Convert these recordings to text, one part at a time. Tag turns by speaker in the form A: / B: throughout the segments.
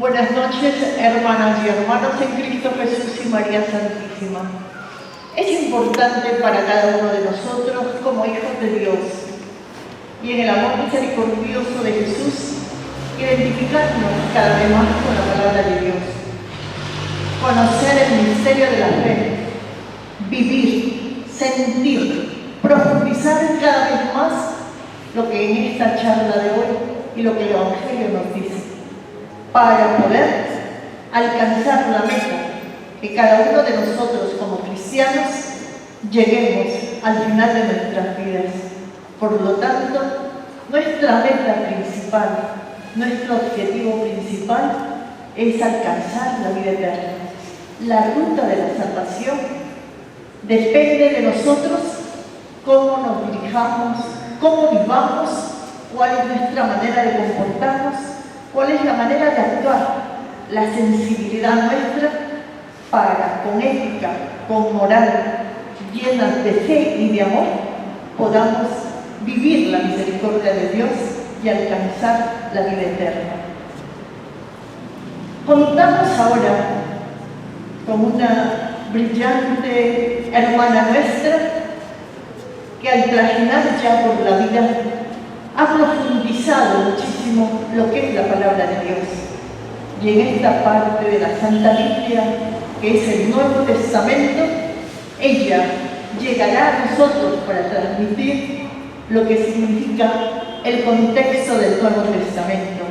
A: Buenas noches, hermanas y hermanos en Cristo Jesús y María Santísima. Es importante para cada uno de nosotros, como hijos de Dios, y en el amor misericordioso de Jesús, identificarnos cada vez más con la palabra de Dios, conocer el misterio de la fe, vivir, sentir, profundizar cada vez más lo que en esta charla de hoy y lo que el Evangelio nos dice, para poder alcanzar la meta que cada uno de nosotros como cristianos lleguemos al final de nuestras vidas. Por lo tanto, nuestra meta principal, nuestro objetivo principal es alcanzar la vida eterna. La ruta de la salvación depende de nosotros, cómo nos dirijamos, cómo vivamos, cuál es nuestra manera de comportarnos, cuál es la manera de actuar, la sensibilidad nuestra para, con ética, con moral, llenas de fe y de amor, podamos vivir la misericordia de Dios y alcanzar la vida eterna. Contamos ahora con una brillante hermana nuestra que al trajinar ya por la vida ha profundizado muchísimo lo que es la palabra de Dios. Y en esta parte de la Santa Biblia, que es el Nuevo Testamento, ella llegará a nosotros para transmitir lo que significa el contexto del Nuevo Testamento.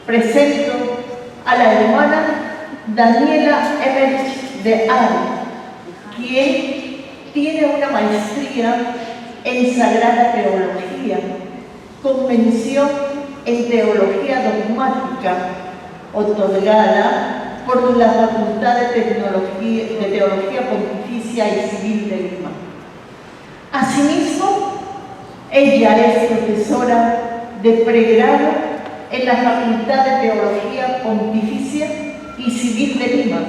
A: Presento a la hermana Daniela Emerich de Ar, quien tiene una maestría en Sagrada Teología, con mención en Teología Dogmática, otorgada por la Facultad de Teología Pontificia y Civil de Lima. Asimismo, ella es profesora de pregrado en la Facultad de Teología Pontificia y Civil de Lima,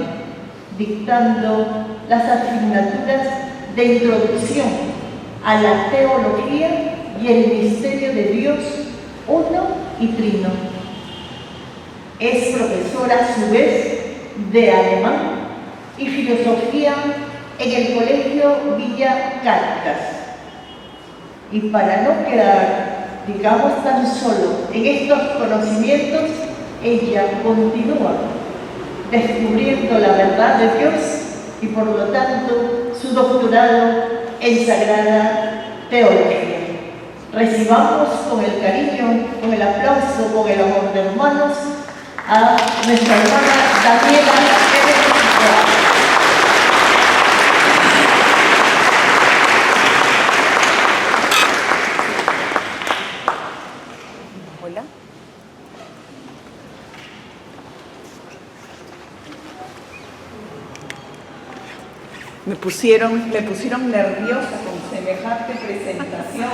A: dictando las asignaturas de introducción a la teología y el misterio de Dios uno y trino. Es profesora a su vez de alemán y filosofía en el Colegio Villa Caritas. Y para no quedar, digamos, tan solo en estos conocimientos, ella continúa descubriendo la verdad de Dios y por lo tanto su doctorado en Sagrada Teología. Recibamos con el cariño, con el aplauso, con el amor de hermanos a nuestra hermana Daniela Emerich.
B: Hola. Me pusieron nerviosa con semejante presentación.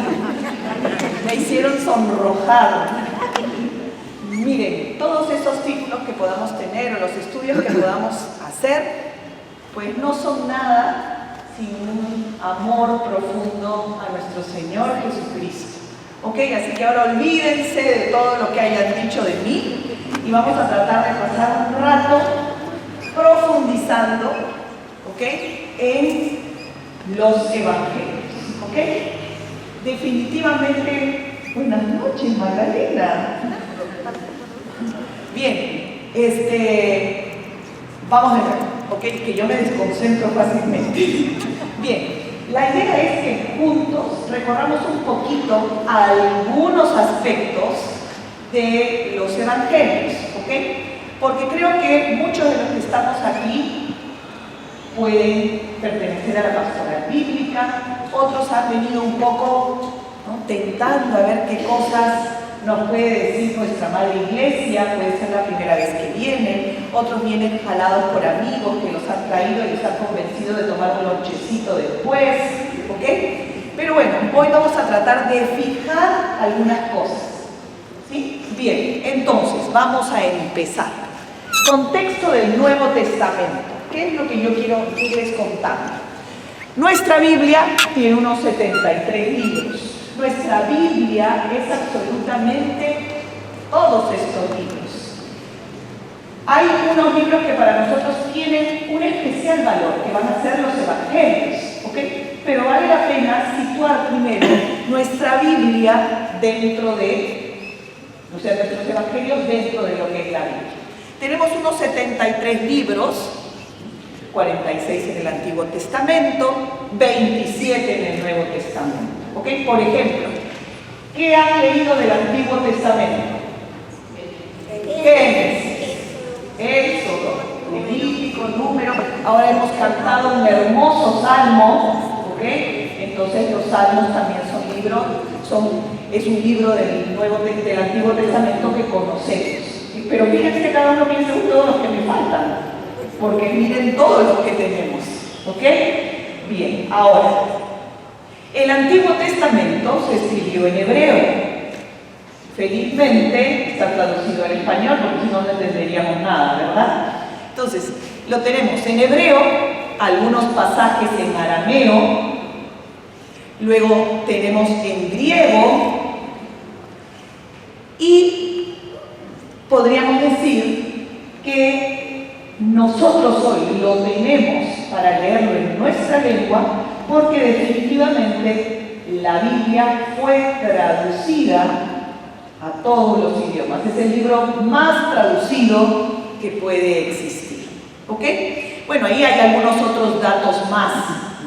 B: Me hicieron sonrojar. Miren, todos esos títulos que podamos tener o los estudios que podamos hacer, pues no son nada sin un amor profundo a nuestro Señor Jesucristo. ¿Ok? Así que ahora olvídense de todo lo que hayan dicho de mí y vamos a tratar de pasar un rato profundizando, ¿ok?, en los evangelios, ¿ok? Definitivamente, buenas noches, Magdalena. Bien, vamos a ver, ¿ok? Que yo me desconcentro fácilmente. Bien, la idea es que juntos recorramos un poquito algunos aspectos de los evangelios, ¿ok? Porque creo que muchos de los que estamos aquí pueden pertenecer a la pastoral bíblica, otros han venido un poco, ¿no?, tentando a ver qué cosas nos puede decir nuestra Madre Iglesia, puede ser la primera vez que vienen, otros vienen jalados por amigos que los han traído y los han convencido de tomar un lonchecito después, ¿ok? Pero bueno, hoy vamos a tratar de fijar algunas cosas, ¿sí? Bien, entonces vamos a empezar. Contexto del Nuevo Testamento. ¿Qué es lo que yo quiero irles contando? Nuestra Biblia tiene unos 73 libros. Nuestra Biblia es absolutamente todos estos libros. Hay unos libros que para nosotros tienen un especial valor, que van a ser los evangelios, ¿ok? Pero vale la pena situar primero nuestra Biblia dentro de, o sea, nuestros evangelios dentro de lo que es la Biblia. Tenemos unos 73 libros, 46 en el Antiguo Testamento, 27 en el Nuevo Testamento, ¿ok? Por ejemplo, ¿qué han leído del Antiguo Testamento? Génesis, Éxodo, Levítico, Número. Ahora hemos cantado un hermoso salmo, ¿ok? Entonces los salmos también son libros, es un libro del Antiguo Testamento que conocemos. Pero fíjense que cada uno piensa en todos los que me faltan, porque miren todos los que tenemos, ¿ok? Bien, ahora, el Antiguo Testamento se escribió en hebreo. Felizmente está traducido al español, porque si no, no entenderíamos nada, ¿verdad? Entonces, lo tenemos en hebreo, algunos pasajes en arameo, luego tenemos en griego, y podríamos decir que nosotros hoy lo tenemos para leerlo en nuestra lengua, porque definitivamente la Biblia fue traducida a todos los idiomas. Es el libro más traducido que puede existir, ¿ok? Bueno, ahí hay algunos otros datos más,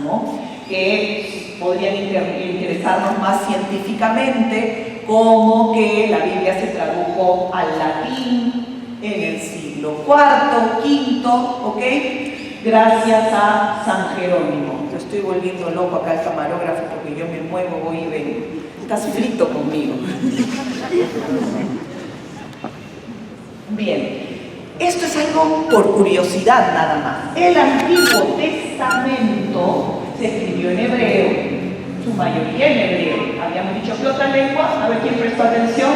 B: ¿no?, que podrían interesarnos más científicamente, como que la Biblia se tradujo al latín en el siglo IV, V, ¿ok? Gracias a San Jerónimo. Yo estoy volviendo loco acá el camarógrafo porque yo me muevo, voy y vengo. Estás frito conmigo. Bien, esto es algo por curiosidad nada más. El Antiguo Testamento se escribió en hebreo, su mayoría en hebreo. Habíamos dicho que otra lengua, a ver quién prestó atención.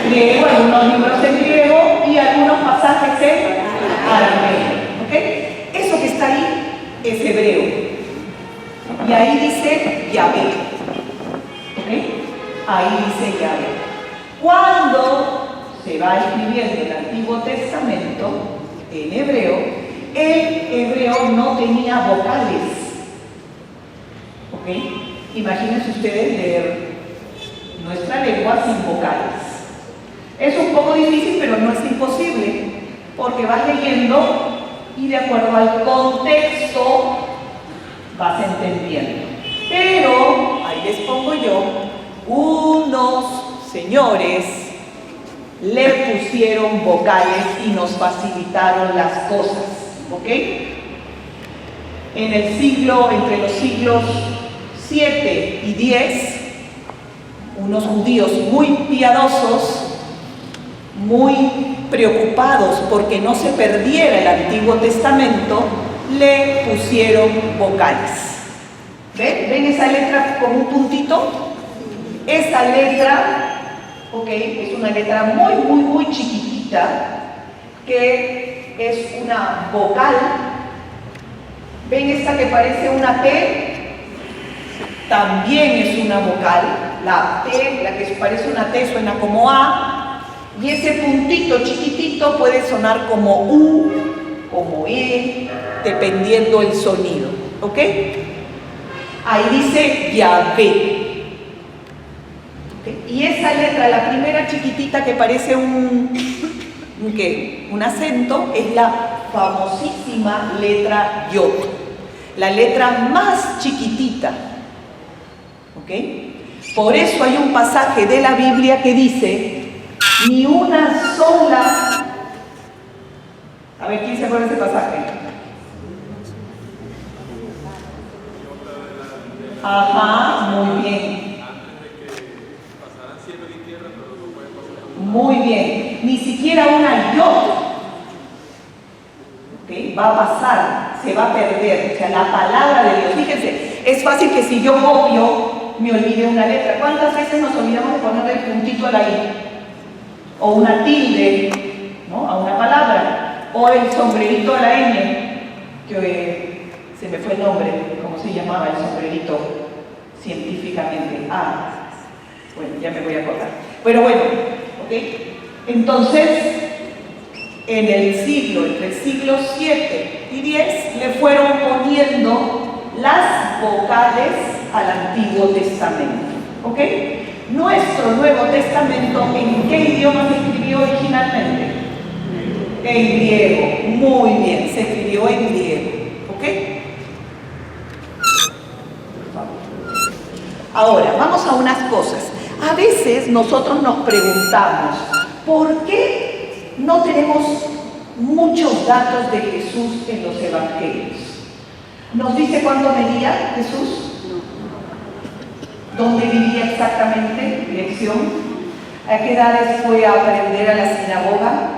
B: Griego, algunos libros en griego y algunos pasajes en arameo, ¿ok? Eso que está ahí es hebreo. Y ahí dice Yahvé. ¿Ok? Ahí dice Yahvé. Cuando se va escribiendo el Antiguo Testamento en hebreo, el hebreo no tenía vocales. ¿Ok? Imagínense ustedes leer nuestra lengua sin vocales. Es un poco difícil, pero no es imposible, porque vas leyendo y de acuerdo al contexto vas entendiendo. Pero, ahí les pongo yo, unos señores le pusieron vocales y nos facilitaron las cosas, ¿ok? Entre los siglos 7 y 10, unos judíos muy piadosos, muy preocupados porque no se perdiera el Antiguo Testamento, le pusieron vocales. ¿Ven esa letra con un puntito? Esa letra, ok, es una letra muy, muy, muy chiquitita, que es una vocal. ¿Ven esta que parece una T? También es una vocal. La T, la que parece una T, suena como A, y ese puntito chiquitito puede sonar como U, como E, dependiendo el sonido, ¿ok? Ahí dice Yahvé. ¿Okay? Y esa letra, la primera chiquitita que parece un acento, es la famosísima letra Yod, la letra más chiquitita. ¿Ok? Por eso hay un pasaje de la Biblia que dice, ni una sola... A ver, ¿quién se acuerda de ese pasaje? Ajá, muy bien. Muy bien. Ni siquiera una Yod, ¿okay?, va a pasar, se va a perder. O sea, la palabra de Dios. Fíjense, es fácil que si yo copio, me olvide una letra. ¿Cuántas veces nos olvidamos de ponerle el puntito a la I? O una tilde, ¿no?, a una palabra. O el sombrerito a la N, que se me fue el nombre, ¿cómo se llamaba el sombrerito científicamente? Bueno, ya me voy a acordar. Pero bueno, ¿ok? Entonces, entre el siglo 7 y 10, le fueron poniendo las vocales al Antiguo Testamento. ¿Ok? Nuestro Nuevo Testamento, ¿en qué idioma se escribió originalmente? En griego. Muy bien, se escribió en griego. ¿Ok? Ahora, vamos a unas cosas. A veces nosotros nos preguntamos, ¿por qué no tenemos muchos datos de Jesús en los evangelios? ¿Nos dice cuándo medía Jesús? ¿Dónde vivía exactamente? ¿Dirección? ¿A qué edades fue a aprender a la sinagoga?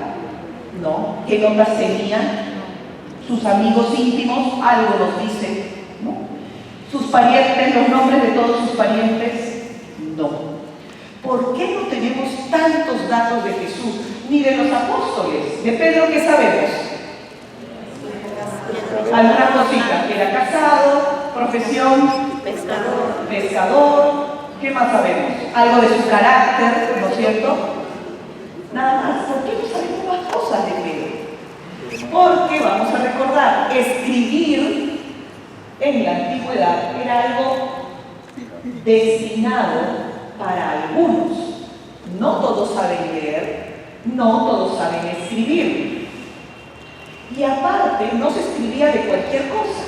B: No. ¿Qué notas tenía? ¿Sus amigos íntimos? Algo nos dice, ¿no? ¿Sus parientes, los nombres de todos sus parientes? No. ¿Por qué no tenemos tantos datos de Jesús? Ni de los apóstoles. ¿De Pedro qué sabemos? Alguna cosita. Era casado, profesión, pescador. ¿Qué más sabemos? Algo de su carácter, ¿no es cierto? Nada más. ¿Por qué no sabemos más cosas de Pedro? Porque, vamos a recordar, escribir en la antigüedad era algo destinado para algunos. No todos saben leer, no todos saben escribir. Y aparte, no se escribía de cualquier cosa.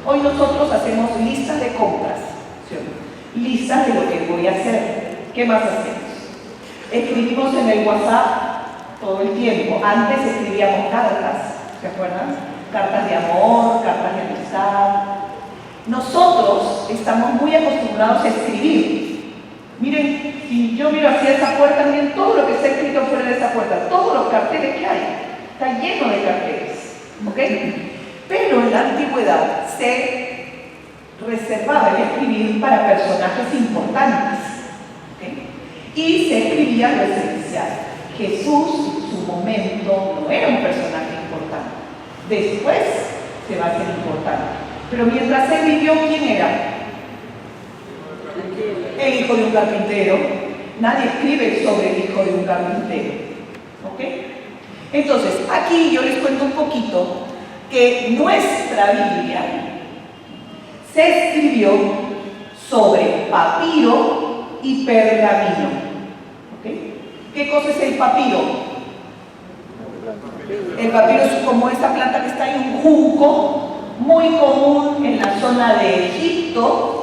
B: Hoy nosotros hacemos listas de compras, ¿sí? Listas de lo que voy a hacer. ¿Qué más hacemos? Escribimos en el WhatsApp todo el tiempo. Antes escribíamos cartas, ¿se acuerdan? Cartas de amor, cartas de amistad. Nosotros estamos muy acostumbrados a escribir. Miren, si yo miro hacia esa puerta, miren todo lo que está escrito fuera de esa puerta, todos los carteles que hay, está lleno de carteles, ¿ok? Pero en la antigüedad se reservaba el escribir para personajes importantes, ¿okay? Y se escribía lo esencial. Jesús en su momento no era un personaje importante, después se va a hacer importante. Pero mientras él vivió, ¿quién era? El hijo de un carpintero. Nadie escribe sobre el hijo de un carpintero. ¿Ok? Entonces, aquí yo les cuento un poquito que nuestra Biblia se escribió sobre papiro y pergamino. ¿Ok? ¿Qué cosa es el papiro? El papiro es como esta planta que está en un junco, muy común en la zona de Egipto,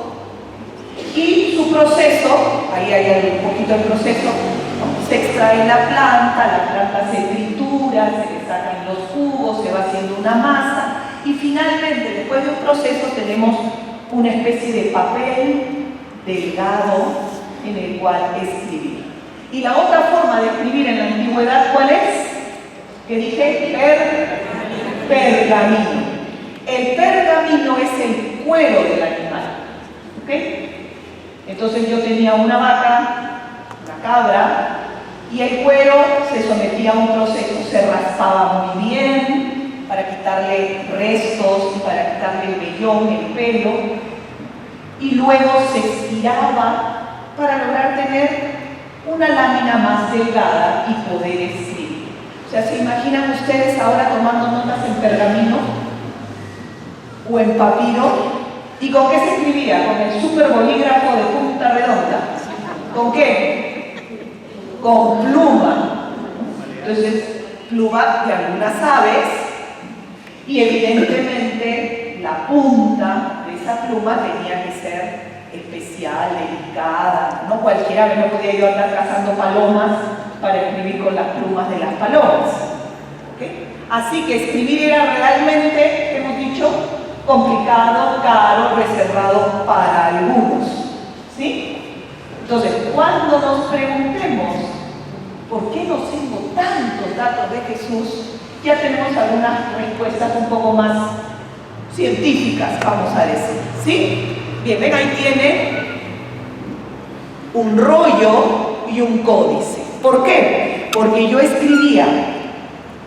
B: y su proceso, ahí hay un poquito el proceso, ¿no? Se extrae la planta se tritura, se le sacan los jugos, se va haciendo una masa, y finalmente, después de un proceso, tenemos una especie de papel delgado en el cual escribir. Y la otra forma de escribir en la antigüedad, ¿cuál es? Que dije, pergamino. El pergamino es el cuero del animal, ¿ok? Entonces yo tenía una vaca, una cabra, y el cuero se sometía a un proceso, se raspaba muy bien para quitarle restos y para quitarle el vellón, el pelo, y luego se estiraba para lograr tener una lámina más delgada y poder escribir. O sea, ¿se imaginan ustedes ahora tomando notas en pergamino o en papiro? ¿Y con qué se escribía? Con el super bolígrafo de punta redonda. ¿Con qué? Con pluma. Entonces, pluma de algunas aves, y evidentemente la punta de esa pluma tenía que ser especial, delicada. No cualquier ave, no podía yo andar cazando palomas para escribir con las plumas de las palomas. ¿Okay? Así que escribir era realmente, hemos dicho, complicado, caro, reservado para algunos. ¿Sí? Entonces, cuando nos preguntemos ¿por qué no tengo tantos datos de Jesús? Ya tenemos algunas respuestas un poco más científicas, vamos a decir. ¿Sí? Bien, ven, ahí tiene un rollo y un códice. ¿Por qué? Porque yo escribía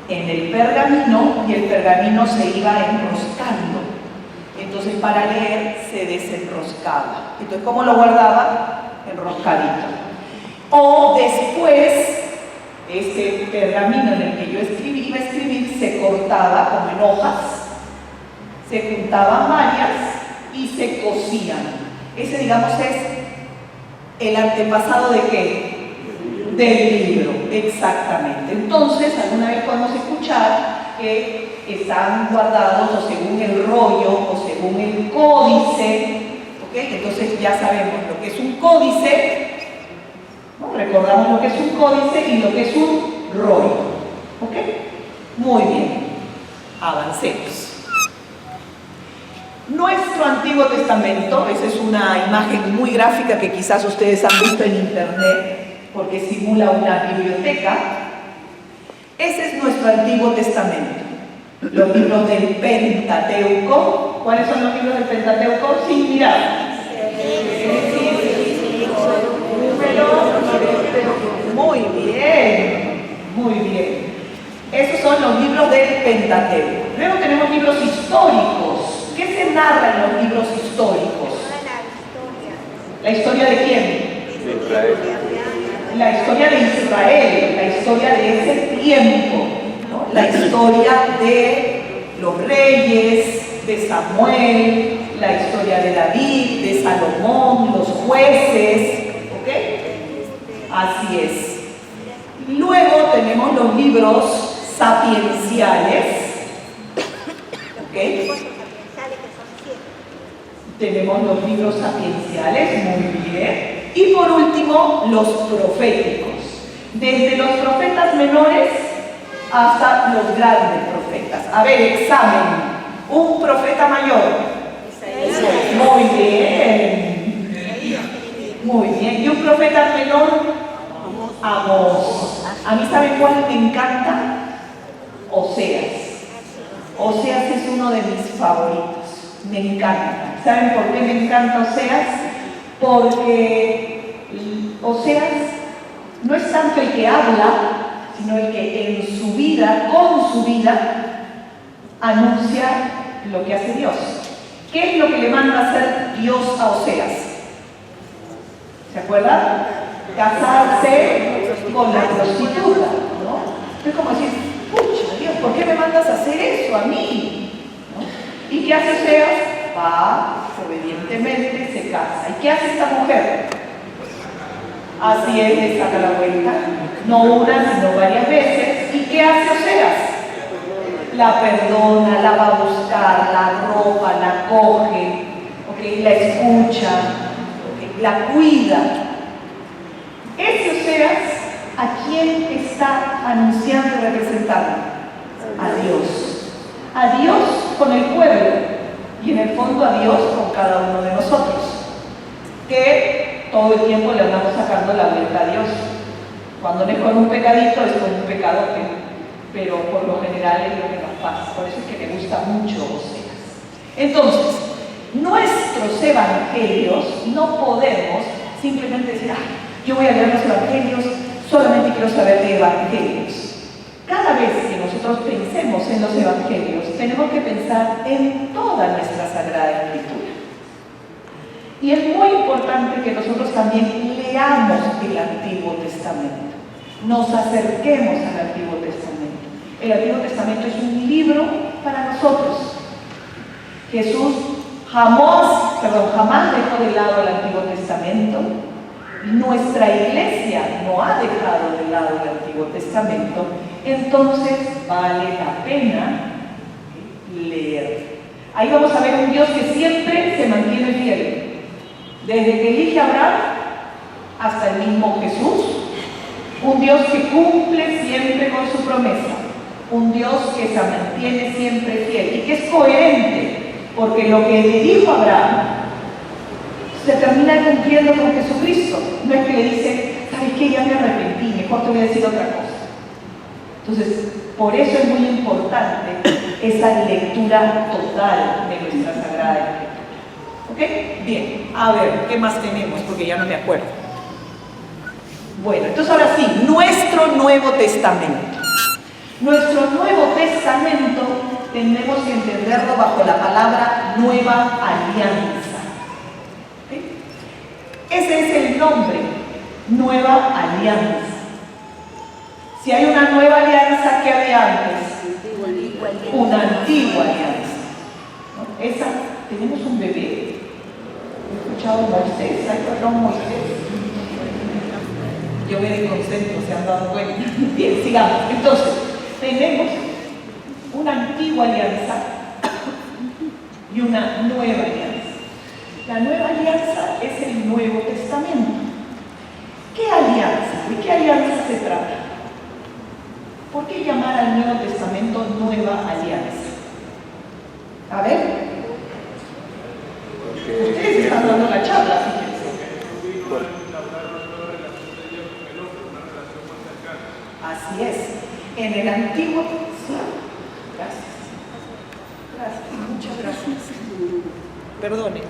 B: en el pergamino y el pergamino se iba enroscando. Entonces, para leer se desenroscaba. Entonces, ¿cómo lo guardaba? Enroscadito. O después, este pergamino en el que yo iba a escribir se cortaba como en hojas, se juntaban varias y se cosían. Ese, digamos, es el antepasado ¿de qué? Del libro, exactamente. Entonces, alguna vez podemos escuchar que están guardados o según el rollo o según el códice, ¿ok? Entonces ya sabemos lo que es un códice, ¿no? Recordamos lo que es un códice y lo que es un rollo, ¿ok? Muy bien, avancemos. Nuestro Antiguo Testamento, esa es una imagen muy gráfica que quizás ustedes han visto en internet porque simula una biblioteca. Ese es nuestro Antiguo Testamento. Los libros del Pentateuco. ¿Cuáles son los libros del Pentateuco? Sin mirar. Muy bien, muy bien. Esos son los libros del Pentateuco. Luego tenemos libros históricos. ¿Qué se narra en los libros históricos? ¿La historia de quién?
C: De Israel.
B: La historia de Israel, la historia de ese tiempo, ¿no? La historia de los reyes, de Samuel, la historia de David, de Salomón, los jueces, ¿ok? Así es. Luego tenemos los libros sapienciales, ¿ok? Tenemos los libros sapienciales, muy bien. Y por último, los proféticos. Desde los profetas menores hasta los grandes profetas. A ver, examen. Un profeta mayor. Muy bien. Muy bien. ¿Y un profeta menor? Amós. A mí, ¿saben cuál me encanta? Oseas. Oseas es uno de mis favoritos. Me encanta. ¿Saben por qué me encanta Oseas? Porque Oseas no es tanto el que habla, sino el que en su vida, con su vida, anuncia lo que hace Dios. ¿Qué es lo que le manda a hacer Dios a Oseas? ¿Se acuerdan? Casarse con la prostituta, ¿no? Es como decir, pucha, Dios, ¿por qué me mandas a hacer eso a mí? ¿No? ¿Y qué hace Oseas? Va, obedientemente se casa. ¿Y qué hace esta mujer? Así es, le saca la vuelta, no una, sino varias veces. ¿Y qué hace Oseas? La perdona, la va a buscar, la ropa, la coge, ¿okay? La escucha, ¿okay? La cuida. Ese Oseas, ¿a quién está anunciando y representando? A Dios. A Dios con el pueblo. Y en el fondo a Dios con cada uno de nosotros, que todo el tiempo le andamos sacando la vuelta a Dios. Cuando no es con un pecadito, es con un pecadote, pero por lo general es lo que nos pasa. Por eso es que me gusta mucho Oseas. Entonces, nuestros evangelios no podemos simplemente decir, yo voy a leer los evangelios, solamente quiero saber de evangelios. Cada vez que nosotros pensemos en los evangelios, tenemos que pensar en toda nuestra Sagrada Escritura. Y es muy importante que nosotros también leamos el Antiguo Testamento, nos acerquemos al Antiguo Testamento. El Antiguo Testamento es un libro para nosotros. Jesús jamás dejó de lado el Antiguo Testamento. Nuestra iglesia no ha dejado de lado el Antiguo Testamento. Entonces vale la pena leer. Ahí vamos a ver un Dios que siempre se mantiene fiel. Desde que elige a Abraham hasta el mismo Jesús. Un Dios que cumple siempre con su promesa. Un Dios que se mantiene siempre fiel y que es coherente, porque lo que le dijo a Abraham se termina cumpliendo con Jesucristo. No es que le dice, ¿sabes qué? Ya me arrepentí, mejor te voy a decir otra cosa. Entonces, por eso es muy importante esa lectura total de nuestra Sagrada Escritura. ¿Ok? Bien, a ver, ¿qué más tenemos? Porque ya no me acuerdo. Bueno, entonces ahora sí, nuestro Nuevo Testamento. Nuestro Nuevo Testamento tenemos que entenderlo bajo la palabra Nueva Alianza. ¿Ok? Ese es el nombre, Nueva Alianza. Si hay una nueva alianza, ¿qué había antes? Una antigua alianza. ¿No? Esa, tenemos un bebé. He escuchado Moisés, ¿hay perdón Moisés? Yo me desconcentro, ¿se han dado cuenta? Bien, sigamos. Entonces, tenemos una antigua alianza y una nueva alianza. La nueva alianza es el Nuevo Testamento. ¿Qué alianza? ¿De qué alianza se trata? ¿Por qué llamar al Nuevo Testamento Nueva Alianza? A ver. Ustedes están dando la charla, fíjense. Así es. En el Antiguo, sí. Gracias. Gracias, muchas gracias. Perdone.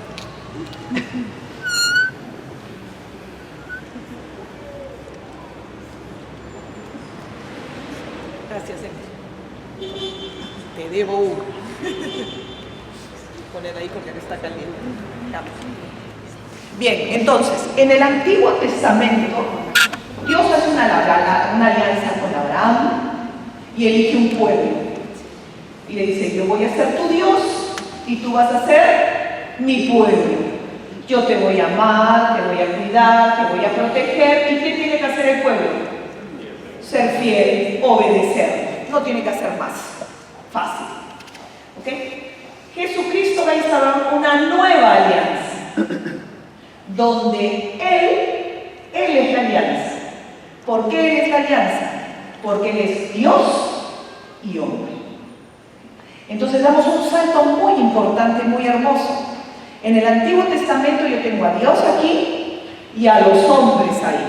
B: Gracias, te debo uno. Poner ahí porque está caliente. Ya. Bien, entonces, en el Antiguo Testamento, Dios hace una alianza con Abraham y elige un pueblo. Y le dice, yo voy a ser tu Dios y tú vas a ser mi pueblo. Yo te voy a amar, te voy a cuidar, te voy a proteger. ¿Y qué tiene que hacer el pueblo? Ser fiel, obedecer. No tiene que hacer más. Fácil. ¿Ok? Jesucristo va a instaurar una nueva alianza. Donde Él es la alianza. ¿Por qué Él es la alianza? Porque Él es Dios y hombre. Entonces damos un salto muy importante, muy hermoso. En el Antiguo Testamento yo tengo a Dios aquí y a los hombres ahí.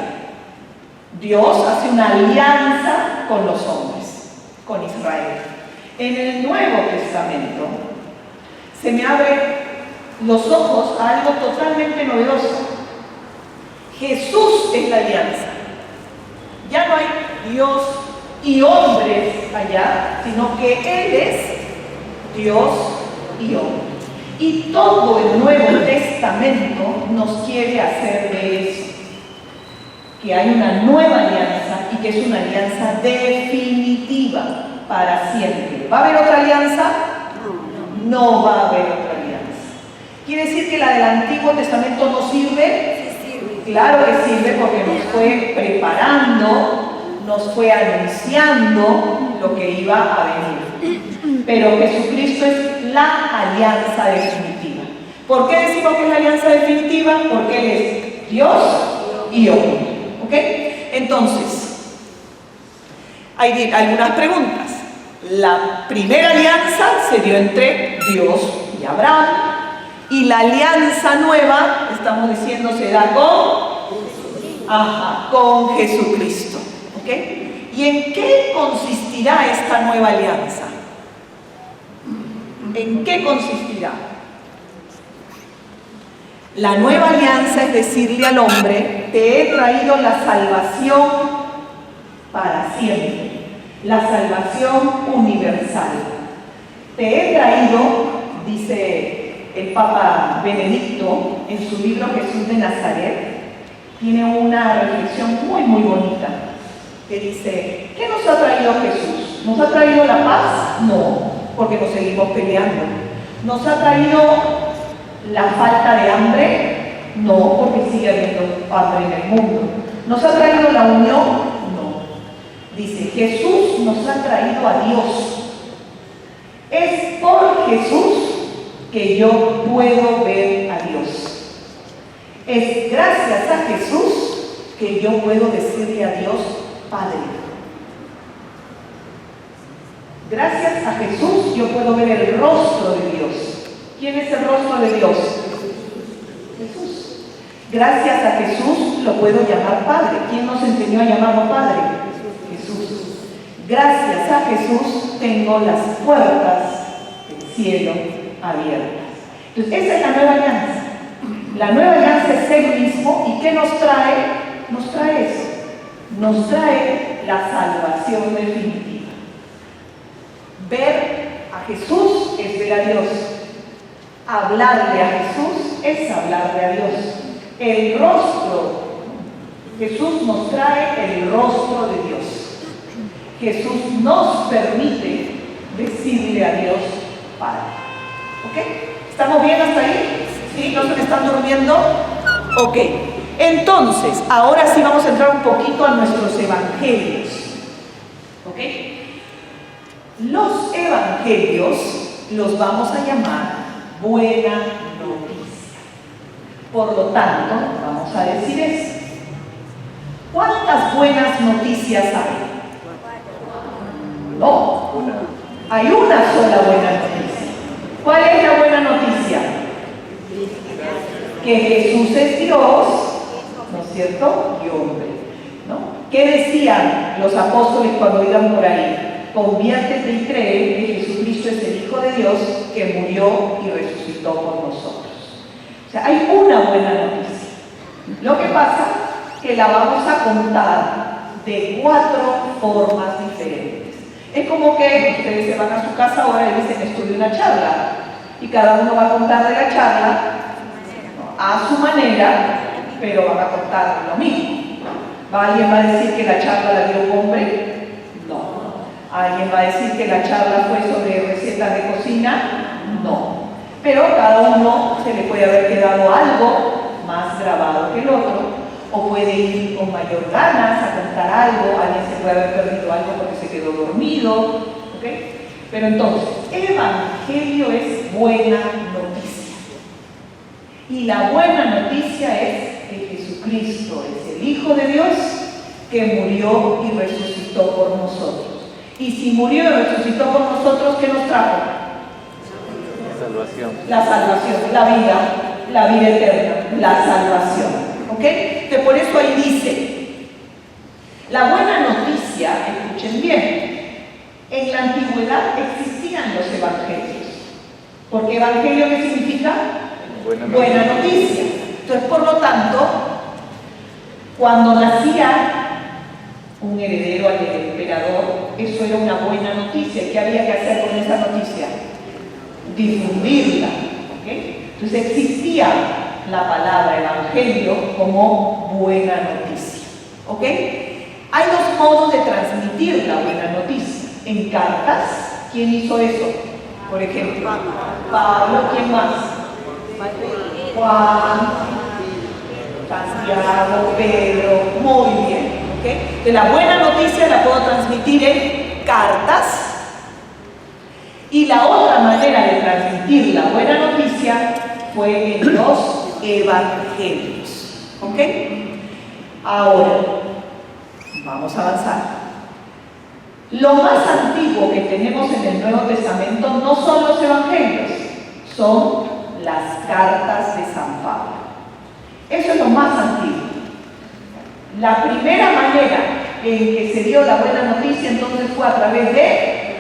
B: Dios hace una alianza con los hombres, con Israel. En el Nuevo Testamento se me abren los ojos a algo totalmente novedoso. Jesús es la alianza. Ya no hay Dios y hombres allá, sino que Él es Dios y hombre. Y todo el Nuevo Testamento nos quiere hacer ver eso. Que hay una nueva alianza y que es una alianza definitiva para siempre. ¿Va a haber otra alianza? No va a haber otra alianza. ¿Quiere decir que la del Antiguo Testamento no sirve?
C: Sí sirve.
B: Claro que sirve porque nos fue preparando, nos fue anunciando lo que iba a venir. Pero Jesucristo es la alianza definitiva. ¿Por qué decimos que es la alianza definitiva? Porque Él es Dios y hombre. ¿Ok? Entonces, hay algunas preguntas. La primera alianza se dio entre Dios y Abraham. Y la alianza nueva, estamos diciendo, se da con Jesucristo. ¿Ok? ¿Y en qué consistirá esta nueva alianza? ¿En qué consistirá? La nueva alianza es decirle al hombre, te he traído la salvación para siempre, la salvación universal. Te he traído, dice el Papa Benedicto en su libro Jesús de Nazaret, tiene una reflexión muy muy bonita, que dice, ¿qué nos ha traído Jesús? ¿Nos ha traído la paz? No, porque nos seguimos peleando. ¿Nos ha traído la falta de hambre? No, porque sigue habiendo hambre en el mundo. ¿Nos ha traído la unión? No. Dice, Jesús nos ha traído a Dios. Es por Jesús que yo puedo ver a Dios. Es gracias a Jesús que yo puedo decirle a Dios, Padre. Gracias a Jesús yo puedo ver el rostro de Dios. ¿Quién es el rostro de Dios? Jesús. Gracias a Jesús lo puedo llamar Padre. ¿Quién nos enseñó a llamarlo Padre? Jesús. Gracias a Jesús tengo las puertas del cielo abiertas. Entonces, esa es la nueva alianza. La nueva alianza es Él mismo. ¿Y qué nos trae? Nos trae eso. Nos trae la salvación definitiva. Ver a Jesús es ver a Dios. Hablarle a Jesús es hablarle a Dios. El rostro, Jesús nos trae el rostro de Dios. Jesús nos permite decirle a Dios Padre. ¿Ok? ¿Estamos bien hasta ahí? ¿Sí? ¿No se me están durmiendo? Ok. Entonces, ahora sí vamos a entrar un poquito a nuestros evangelios. ¿Ok? Los evangelios los vamos a llamar buena noticia. Por lo tanto, vamos a decir eso. ¿Cuántas buenas noticias hay? No, hay una sola buena noticia. ¿Cuál es la buena noticia? Que Jesús es Dios, ¿no es cierto? Y hombre, ¿no? ¿Qué decían los apóstoles cuando iban por ahí? Conviértete y cree que Jesucristo es el Hijo de Dios que murió y resucitó por nosotros. O sea, hay una buena noticia. Lo que pasa es que la vamos a contar de 4 formas diferentes. Es como que ustedes se van a su casa ahora y dicen, estudié una charla, y cada uno va a contar de la charla a su manera, pero van a contar lo mismo. ¿Alguien va a decir que la charla la dio un hombre? No. ¿Alguien va a decir que la charla fue sobre recetas de cocina? No. Pero cada uno se le puede haber quedado algo más grabado que el otro, o puede ir con mayor ganas a contar algo, alguien se puede haber perdido algo porque se quedó dormido, ¿ok? Pero entonces, el evangelio es buena noticia. Y la buena noticia es que Jesucristo es el Hijo de Dios que murió y resucitó por nosotros. Y si murió y resucitó por nosotros, ¿qué nos trajo?
C: La salvación.
B: La salvación, la vida eterna, la salvación. ¿Ok? Entonces por eso ahí dice, la buena noticia, escuchen bien, en la antigüedad existían los evangelios. Porque evangelio, ¿qué significa? Buena noticia. Entonces, por lo tanto, cuando nacía un heredero al emperador, eso era una buena noticia. ¿Qué había que hacer con esa noticia? Difundirla. ¿Okay? Entonces existía la palabra evangelio como buena noticia. ¿Ok? Hay 2 modos de transmitir la buena noticia. En cartas, ¿quién hizo eso? Por ejemplo, Pablo, ¿quién más? Juan, Santiago, Pedro, muy bien. ¿Okay? De la buena noticia la puedo transmitir en cartas. Y la otra manera de transmitir la buena noticia fue en los evangelios. ¿Ok? Ahora, vamos a avanzar. Lo más antiguo que tenemos en el Nuevo Testamento no son los evangelios, son las cartas de San Pablo. Eso es lo más antiguo. La primera manera en que se dio la buena noticia entonces fue a través de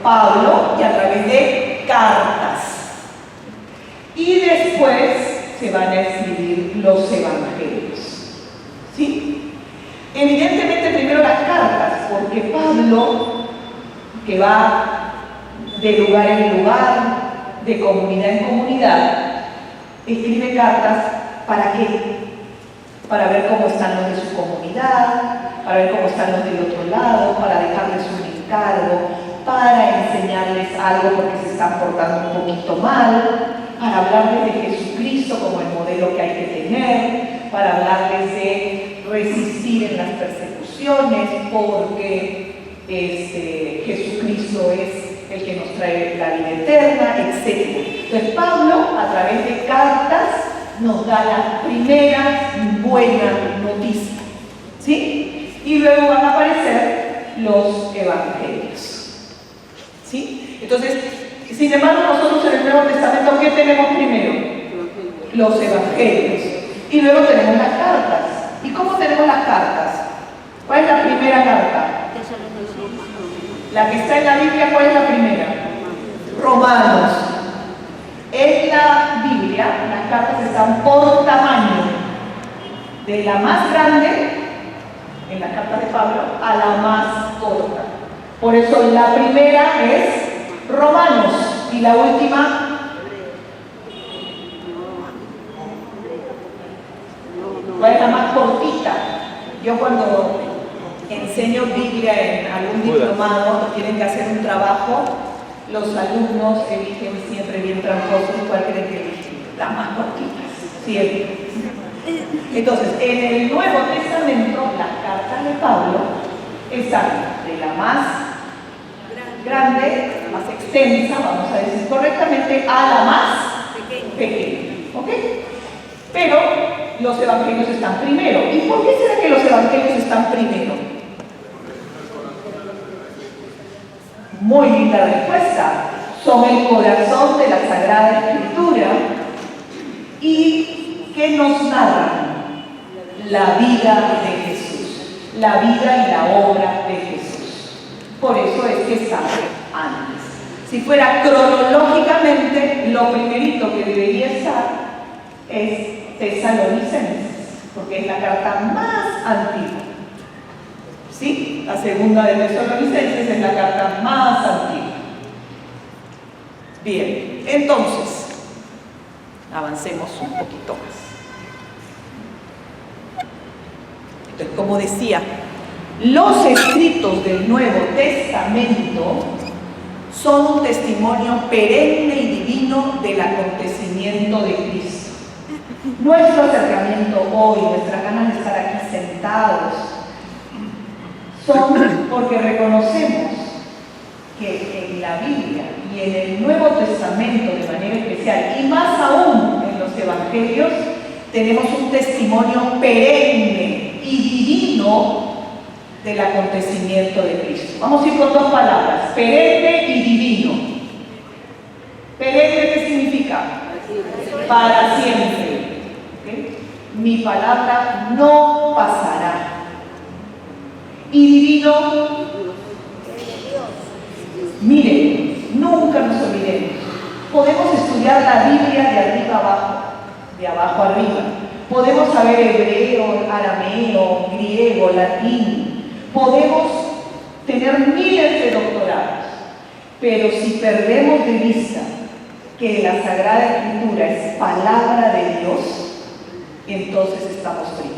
B: Pablo y a través de cartas. Y después se van a escribir los evangelios. ¿Sí? Evidentemente primero las cartas, porque Pablo, que va de lugar en lugar, de comunidad en comunidad, escribe cartas ¿para qué? Para ver cómo están los de su comunidad, para ver cómo están los del otro lado, para dejarles un encargo, para enseñarles algo porque se están portando un poquito mal, para hablarles de Jesucristo como el modelo que hay que tener, para hablarles de resistir en las persecuciones porque Jesucristo es el que nos trae la vida eterna, etc. Entonces Pablo, a través de cartas, nos da la primera buena noticia, ¿sí? Y luego van a aparecer los evangelios, ¿sí? Entonces, sin embargo, nosotros en el Nuevo Testamento, ¿qué tenemos primero? Los evangelios. Y luego tenemos las cartas. ¿Y cómo tenemos las cartas? ¿Cuál es la primera carta? La que está en la Biblia, ¿cuál es la primera? Romanos. En la Biblia, las cartas están por tamaño, de la más grande, en la carta de Pablo, a la más corta. Por eso la primera es Romanos y la última, ¿cuál es la más cortita? Yo cuando enseño Biblia en algún diplomado, tienen que hacer un trabajo, los alumnos eligen siempre bien tramposos, ¿cuál creen que eligen? Las más cortitas, siempre. Entonces, en el Nuevo Testamento, las cartas de Pablo están de la más grande, la más extensa, vamos a decir correctamente, a la más pequeña. ¿Ok? Pero los evangelios están primero. ¿Y por qué será que los evangelios están primero? Muy linda respuesta. Son el corazón de la Sagrada Escritura y que nos narran la vida de Jesús, la vida y la obra de Jesús. Por eso es que están antes. Si fuera cronológicamente, lo primerito que debería estar es Tesalonicenses, porque es la carta más antigua. ¿Sí? La segunda de Tesalonicenses es la carta más antigua. Bien, entonces, avancemos un poquito más. Entonces, como decía, los escritos del Nuevo Testamento son un testimonio perenne y divino del acontecimiento de Cristo. Nuestro acercamiento hoy, nuestras ganas de estar aquí sentados, son porque reconocemos que en la Biblia y en el Nuevo Testamento de manera especial, y más aún en los Evangelios, tenemos un testimonio perenne y divino del acontecimiento de Cristo. Vamos a ir con dos palabras, perenne y divino. Perenne, ¿qué significa? Para siempre. ¿Okay? Mi palabra no pasará. Y divino, miren, nunca nos olvidemos. Podemos estudiar la Biblia de arriba abajo, de abajo arriba. Podemos saber hebreo, arameo, griego, latín. Podemos tener miles de doctorados, pero si perdemos de vista que la Sagrada Escritura es palabra de Dios, entonces estamos fritos.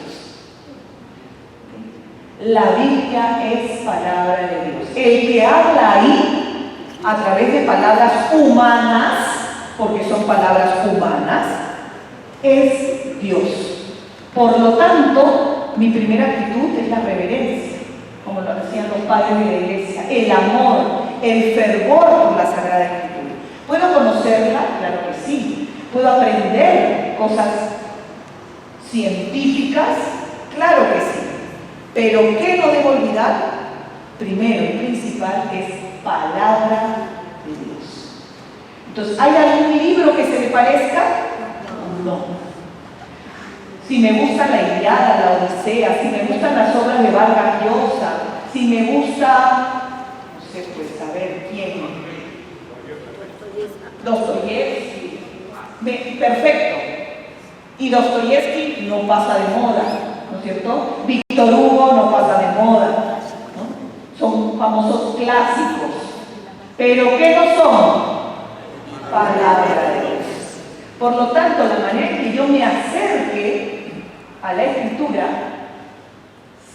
B: La Biblia es palabra de Dios. El que habla ahí, a través de palabras humanas, porque son palabras humanas, es Dios. Por lo tanto, mi primera actitud es la reverencia, como lo decían los padres de la iglesia, el amor, el fervor por la Sagrada Escritura. ¿Puedo conocerla? Claro que sí. ¿Puedo aprender cosas científicas? Claro que sí. Pero ¿qué no debo olvidar? Primero y principal es palabra de Dios. Entonces, ¿hay algún libro que se le parezca? No. Si me gusta la Ilíada, la Odisea, si me gustan las obras de Vargas Llosa, si me gusta, no sé, pues a ver quién. Dostoyevsky. Perfecto. Y Dostoyevsky no pasa de moda, ¿no es cierto? Víctor Hugo no pasa de moda, ¿no? Son famosos clásicos. Pero ¿qué no son? Palabra de Dios. Por lo tanto, la manera en que yo me acerque a la Escritura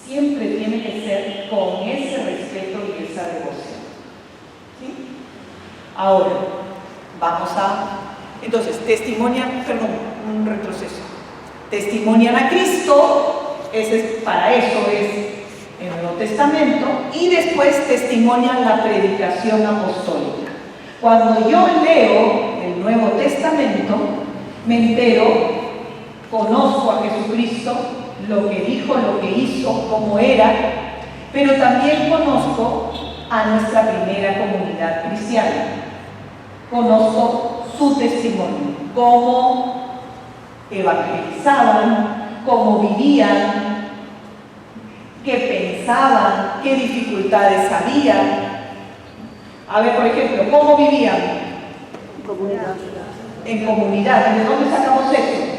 B: siempre tiene que ser con ese respeto y esa devoción. ¿Sí? Ahora, vamos a... Entonces, un retroceso. Testimonian a Cristo, para eso es el Nuevo Testamento, y después testimonian la predicación apostólica. Cuando yo leo el Nuevo Testamento, me entero, conozco a Jesucristo, lo que dijo, lo que hizo, cómo era, pero también conozco a nuestra primera comunidad cristiana. Conozco su testimonio, cómo evangelizaban, cómo vivían, qué pensaban, qué dificultades había. A ver, por ejemplo, ¿cómo vivían? En comunidad. ¿De dónde sacamos eso?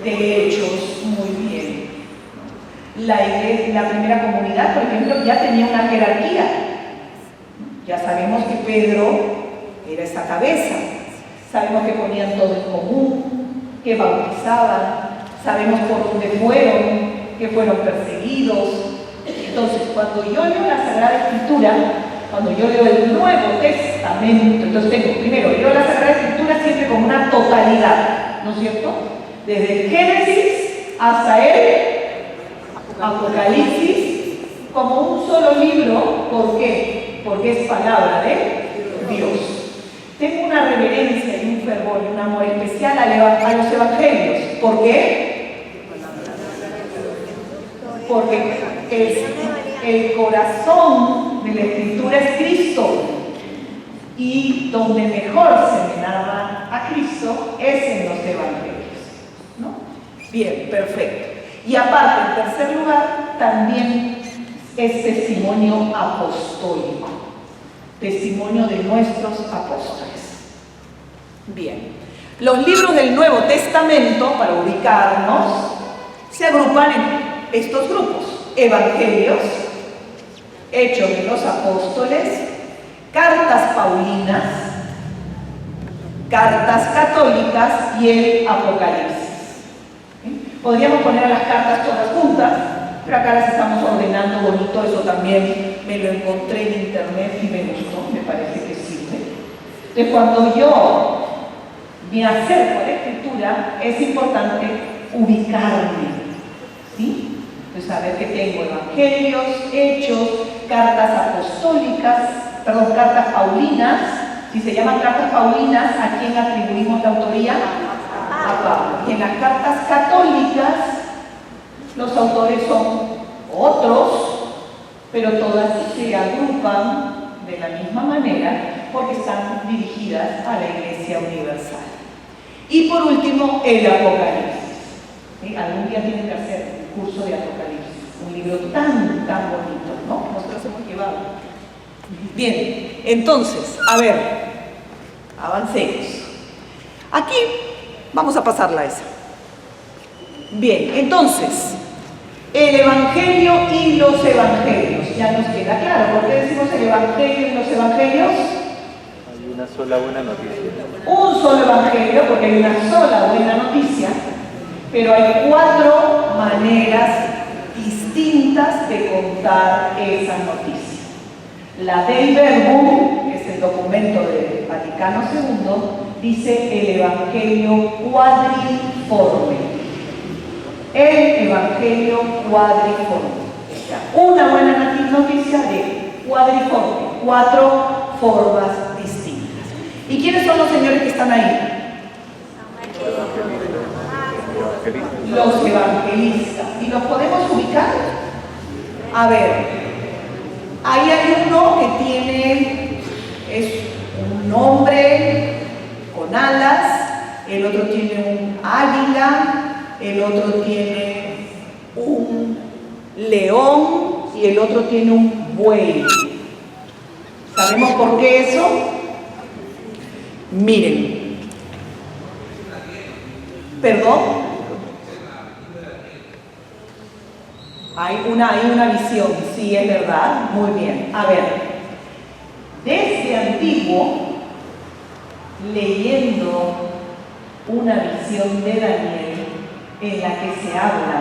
B: De Hechos, muy bien. La primera comunidad, por ejemplo, ya tenía una jerarquía. Ya sabemos que Pedro era esa cabeza. Sabemos que ponían todo en común, que bautizaban, sabemos por dónde fueron, que fueron perseguidos. Entonces, cuando yo leo la Sagrada Escritura, cuando yo leo el Nuevo Testamento, entonces tengo, primero, leo la Sagrada Escritura siempre como una totalidad, ¿no es cierto? Desde el Génesis hasta el Apocalipsis, como un solo libro. ¿Por qué? Porque es palabra de Dios. Tengo una reverencia y un fervor y un amor especial a los evangelios. ¿Por qué? Porque el corazón de la Escritura es Cristo, y donde mejor se me narra a Cristo es en los evangelios, ¿no? Bien, perfecto. Y aparte, en tercer lugar, también es testimonio apostólico, testimonio de nuestros apóstoles. Bien, los libros del Nuevo Testamento, para ubicarnos, se agrupan en estos grupos: Evangelios, Hechos de los Apóstoles, Cartas Paulinas, Cartas Católicas y el Apocalipsis. Podríamos poner a las cartas todas juntas, pero acá las estamos ordenando bonito. Eso también me lo encontré en internet y me gustó, me parece que sirve. Entonces, cuando yo me acerco a la Escritura, es importante ubicarme, ¿sí? Entonces, saber que tengo Evangelios, Hechos, cartas apostólicas, cartas paulinas. Si se llaman cartas paulinas, ¿a quién atribuimos la autoría? A Pablo. Y en las cartas católicas, los autores son otros, pero todas se agrupan de la misma manera porque están dirigidas a la Iglesia Universal. Y por último, el Apocalipsis. ¿Sí? Algún día tienen que hacer un curso de Apocalipsis, un libro tan bonito, ¿no? Nosotros hemos llevado. Bien, entonces, a ver, avancemos. Aquí vamos a pasarla a esa. Bien, entonces, el Evangelio y los Evangelios. Ya nos queda claro. ¿Por qué decimos el Evangelio y los Evangelios?
C: Hay una sola buena noticia.
B: Un solo Evangelio, porque hay una sola buena noticia, pero hay 4 maneras distintas de contar esa noticia. La Dei Verbum, que es el documento del Vaticano II, dice el Evangelio cuadriforme. El Evangelio cuadriforme. Una buena noticia de cuadriforme, 4 formas distintas. ¿Y quiénes son los señores que están ahí? Los evangelistas. ¿Y los podemos ubicar? A ver, ahí hay uno que es un hombre con alas, el otro tiene un águila, el otro tiene un león y el otro tiene un buey. ¿Sabemos por qué eso? Miren. ¿Perdón? Hay una visión, sí, es verdad. Muy bien. A ver, desde antiguo, leyendo una visión de Daniel en la que se habla,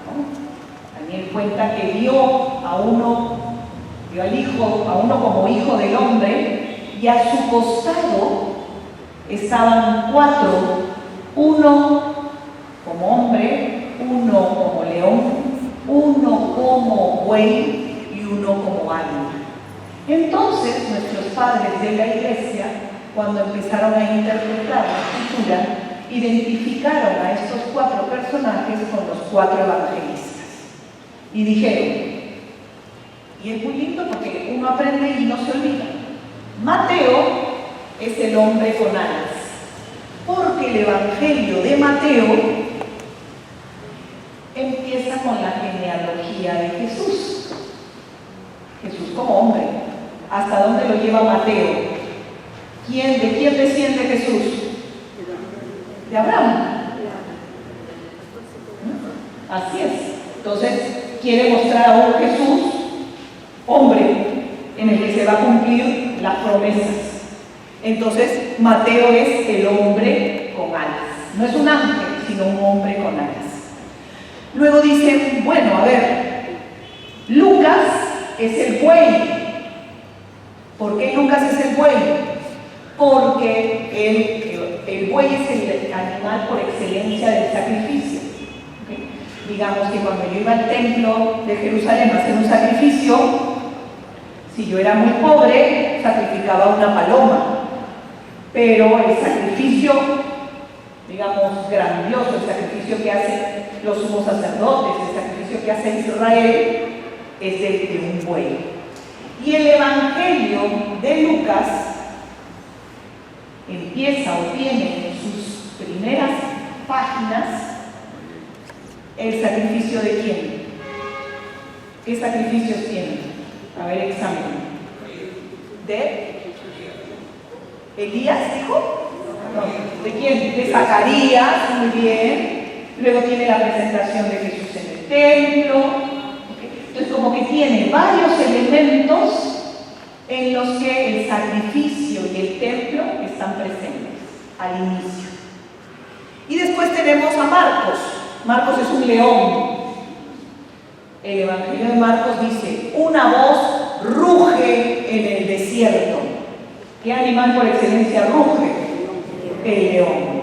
B: ¿no? Daniel cuenta que vio al hijo, a uno como hijo del hombre, y a su costado estaban 4, uno como hombre, uno como león, uno como buey y uno como águila. Entonces, nuestros padres de la iglesia, cuando empezaron a interpretar la Escritura, identificaron a estos 4 personajes con los 4 evangelistas. Y dijeron, y es muy lindo porque uno aprende y no se olvida, Mateo es el hombre con alas, porque el Evangelio de Mateo empieza con la genealogía de Jesús. Jesús como hombre. ¿Hasta dónde lo lleva Mateo? ¿De quién desciende Jesús? De Abraham. Así es. Entonces, quiere mostrar a un Jesús, hombre, en el que se va a cumplir las promesas. Entonces, Mateo es el hombre con alas. No es un ángel, sino un hombre con alas. Luego dicen, bueno, a ver, Lucas es el buey. ¿Por qué Lucas es el buey? Porque el buey es el animal por excelencia del sacrificio. ¿Okay? Digamos que cuando yo iba al templo de Jerusalén a hacer un sacrificio, si yo era muy pobre, sacrificaba una paloma. Pero el sacrificio, digamos, grandioso, el sacrificio que hacen los sumos sacerdotes, el sacrificio que hace Israel, es el de un buey. Y el Evangelio de Lucas empieza o tiene en sus primeras páginas el sacrificio de quién. ¿Qué sacrificios tiene? A ver, examen. ¿De Elías, dijo? No. ¿De quién? De Zacarías, muy bien. Luego tiene la presentación de Jesús en el templo. ¿Okay? Entonces, como que tiene varios elementos en los que el sacrificio y el templo están presentes al inicio. Y después tenemos a Marcos. Marcos es un león. El Evangelio de Marcos dice: una voz ruge en el desierto. ¿Qué animal por excelencia ruge? El león.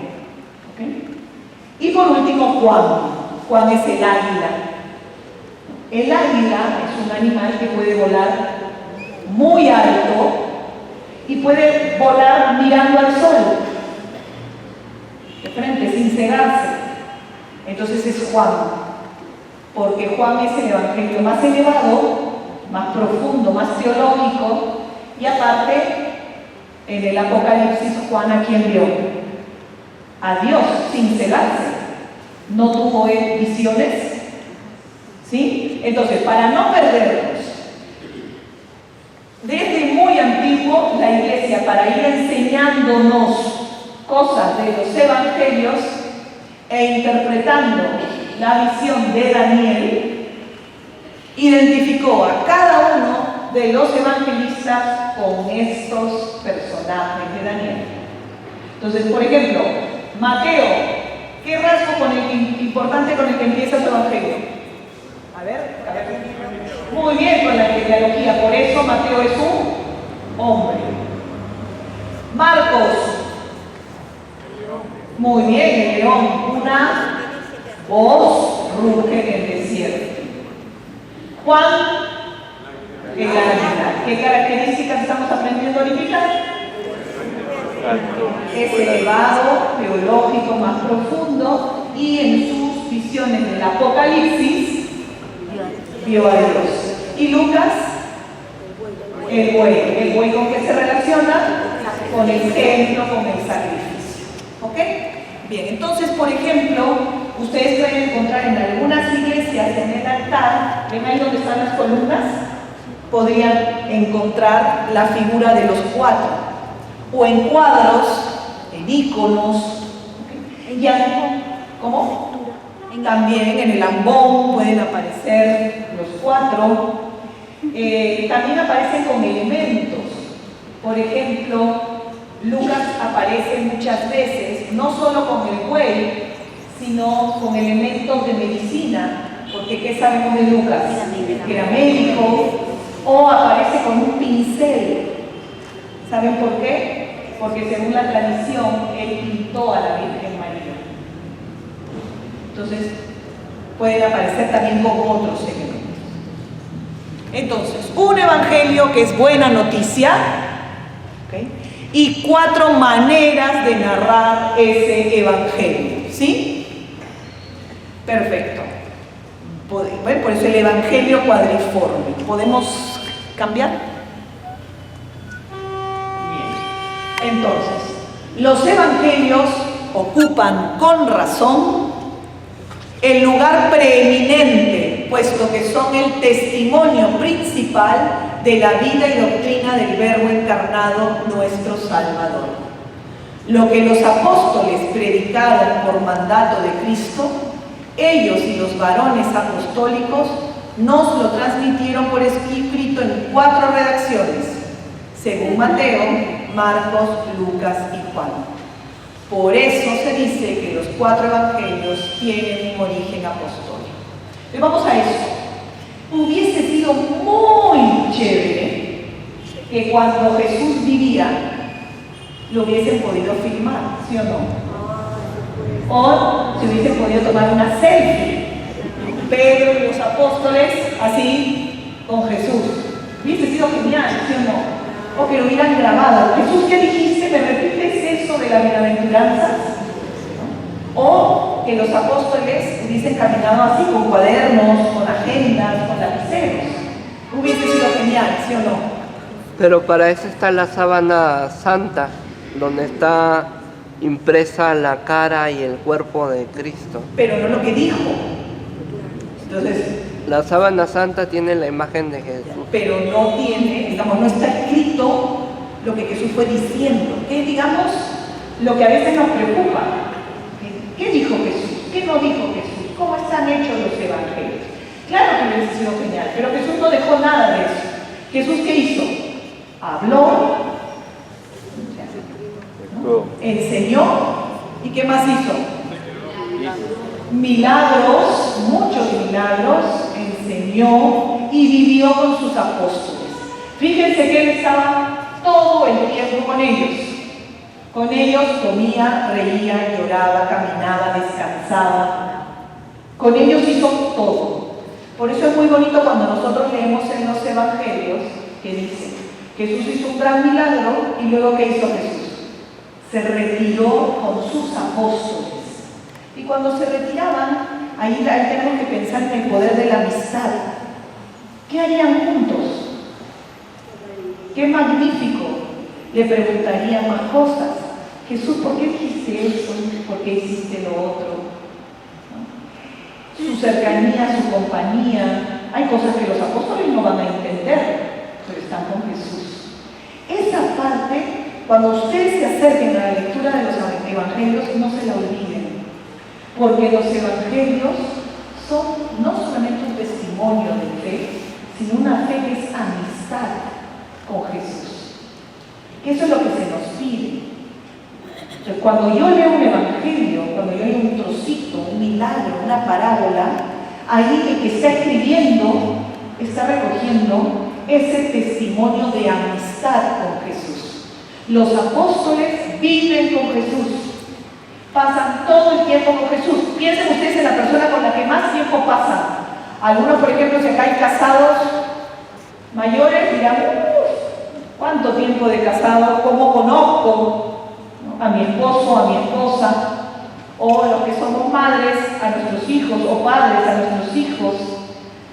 B: ¿Okay? Y por último, Juan. Juan es el águila. El águila es un animal que puede volar muy alto y puede volar mirando al sol, de frente, sin cegarse. Entonces es Juan, porque Juan es el evangelio más elevado, más profundo, más teológico, y aparte, en el Apocalipsis, Juan ¿a quién vio? A Dios, sin cegarse. No tuvo visiones, ¿sí? Entonces, para no perdernos, desde muy antiguo, la Iglesia, para ir enseñándonos cosas de los evangelios e interpretando la visión de Daniel, identificó a cada uno de los evangelistas con estos personajes de Daniel. Entonces, por ejemplo, Mateo, ¿qué rasgo importante con el que empieza su evangelio? A ver. Muy bien con la genealogía, por eso Mateo es un hombre. Marcos, muy bien, el león, una voz ruge en el desierto. Juan, el águila. ¿Qué características estamos aprendiendo ahorita? Es elevado, teológico, más profundo, y en sus visiones del Apocalipsis vio a Dios. Y Lucas, el buey. ¿El buey con qué se relaciona? Con el templo, con el sacrificio. ¿Ok? Bien, entonces, por ejemplo, ustedes pueden encontrar en algunas iglesias en el altar, ven ahí donde están las columnas, podrían encontrar la figura de los cuatro, o en cuadros, en íconos, ¿okay? ¿Cómo? También en el ambón pueden aparecer los cuatro. También aparecen con elementos. Por ejemplo, Lucas aparece muchas veces, no solo con el buey, sino con elementos de medicina, porque ¿qué sabemos de Lucas? Que era médico, o aparece con un pincel. ¿Saben por qué? Porque según la tradición, él pintó a la Virgen María. Entonces, pueden aparecer también con otros elementos. Entonces, un evangelio que es buena noticia, ¿okay? Y 4 maneras de narrar ese evangelio, ¿sí? Perfecto. Por eso el evangelio cuadriforme. ¿Podemos cambiar? Bien. Entonces, los evangelios ocupan con razón el lugar preeminente, puesto que son el testimonio principal de la vida y doctrina del Verbo encarnado, nuestro Salvador. Lo que los apóstoles predicaron por mandato de Cristo, ellos y los varones apostólicos nos lo transmitieron por escrito en 4 redacciones, según Mateo, Marcos, Lucas y Juan. Por eso se dice que los 4 evangelios tienen un origen apostólico. Pero vamos a eso. Hubiese sido chévere que cuando Jesús vivía lo hubiesen podido filmar, ¿sí o no? O se hubiesen podido tomar una selfie. Pedro y los apóstoles así con Jesús. Hubiese sido genial, ¿sí o no? O que lo hubieran grabado. Jesús, ¿qué dijiste? ¿Me repites eso de la bienaventuranza? O que los apóstoles hubiesen caminado así con cuadernos, con agendas, con lapiceros. Hubiese sido genial, ¿sí o no?
D: Pero para eso está la sábana santa, donde está impresa la cara y el cuerpo de Cristo.
B: Pero no lo que dijo. Entonces,
D: La sábana santa tiene la imagen de Jesús.
B: pero no tiene, digamos, no está escrito lo que Jesús fue diciendo. Que digamos, lo que a veces nos preocupa. ¿Qué dijo Jesús? ¿Qué no dijo Jesús? ¿Cómo están hechos los evangelios? Claro que hubiese sido genial, pero Jesús no dejó nada de eso. ¿Jesús qué hizo? Habló, ¿no? Enseñó, ¿y qué más hizo? Milagros, muchos milagros, enseñó y vivió con sus apóstoles. Fíjense que él estaba todo el tiempo con ellos. Con ellos comía, reía, lloraba, caminaba, descansaba. Con ellos hizo todo. Por eso es muy bonito cuando nosotros leemos en los evangelios que dice: Jesús hizo un gran milagro y luego ¿qué hizo Jesús? Se retiró con sus apóstoles. Y cuando se retiraban, ahí tenemos que pensar en el poder de la amistad. ¿Qué harían juntos? ¡Qué magnífico! Le preguntarían más cosas. Jesús, ¿por qué dijiste eso? ¿Por qué hiciste lo otro? ¿No? Su cercanía, su compañía. Hay cosas que los apóstoles no van a entender, pero están con Jesús. Esa parte, cuando ustedes se acerquen a la lectura de los evangelios, no se la olviden. Porque los evangelios son no solamente un testimonio de fe, sino una fe que es amistad con Jesús. Que eso es lo que se nos pide. Entonces, cuando yo leo un evangelio, cuando yo leo un trocito, un milagro, una parábola, ahí el que está escribiendo está recogiendo ese testimonio de amistad con Jesús. Los apóstoles viven con Jesús. Pasan todo el tiempo con Jesús. Piensen ustedes en la persona con la que más tiempo pasan. Algunos, por ejemplo, si acá hay casados mayores, dirán: ¿cuánto tiempo de casado? ¿Cómo conozco a mi esposo, a mi esposa? O los que somos madres, a nuestros hijos, o padres, a nuestros hijos,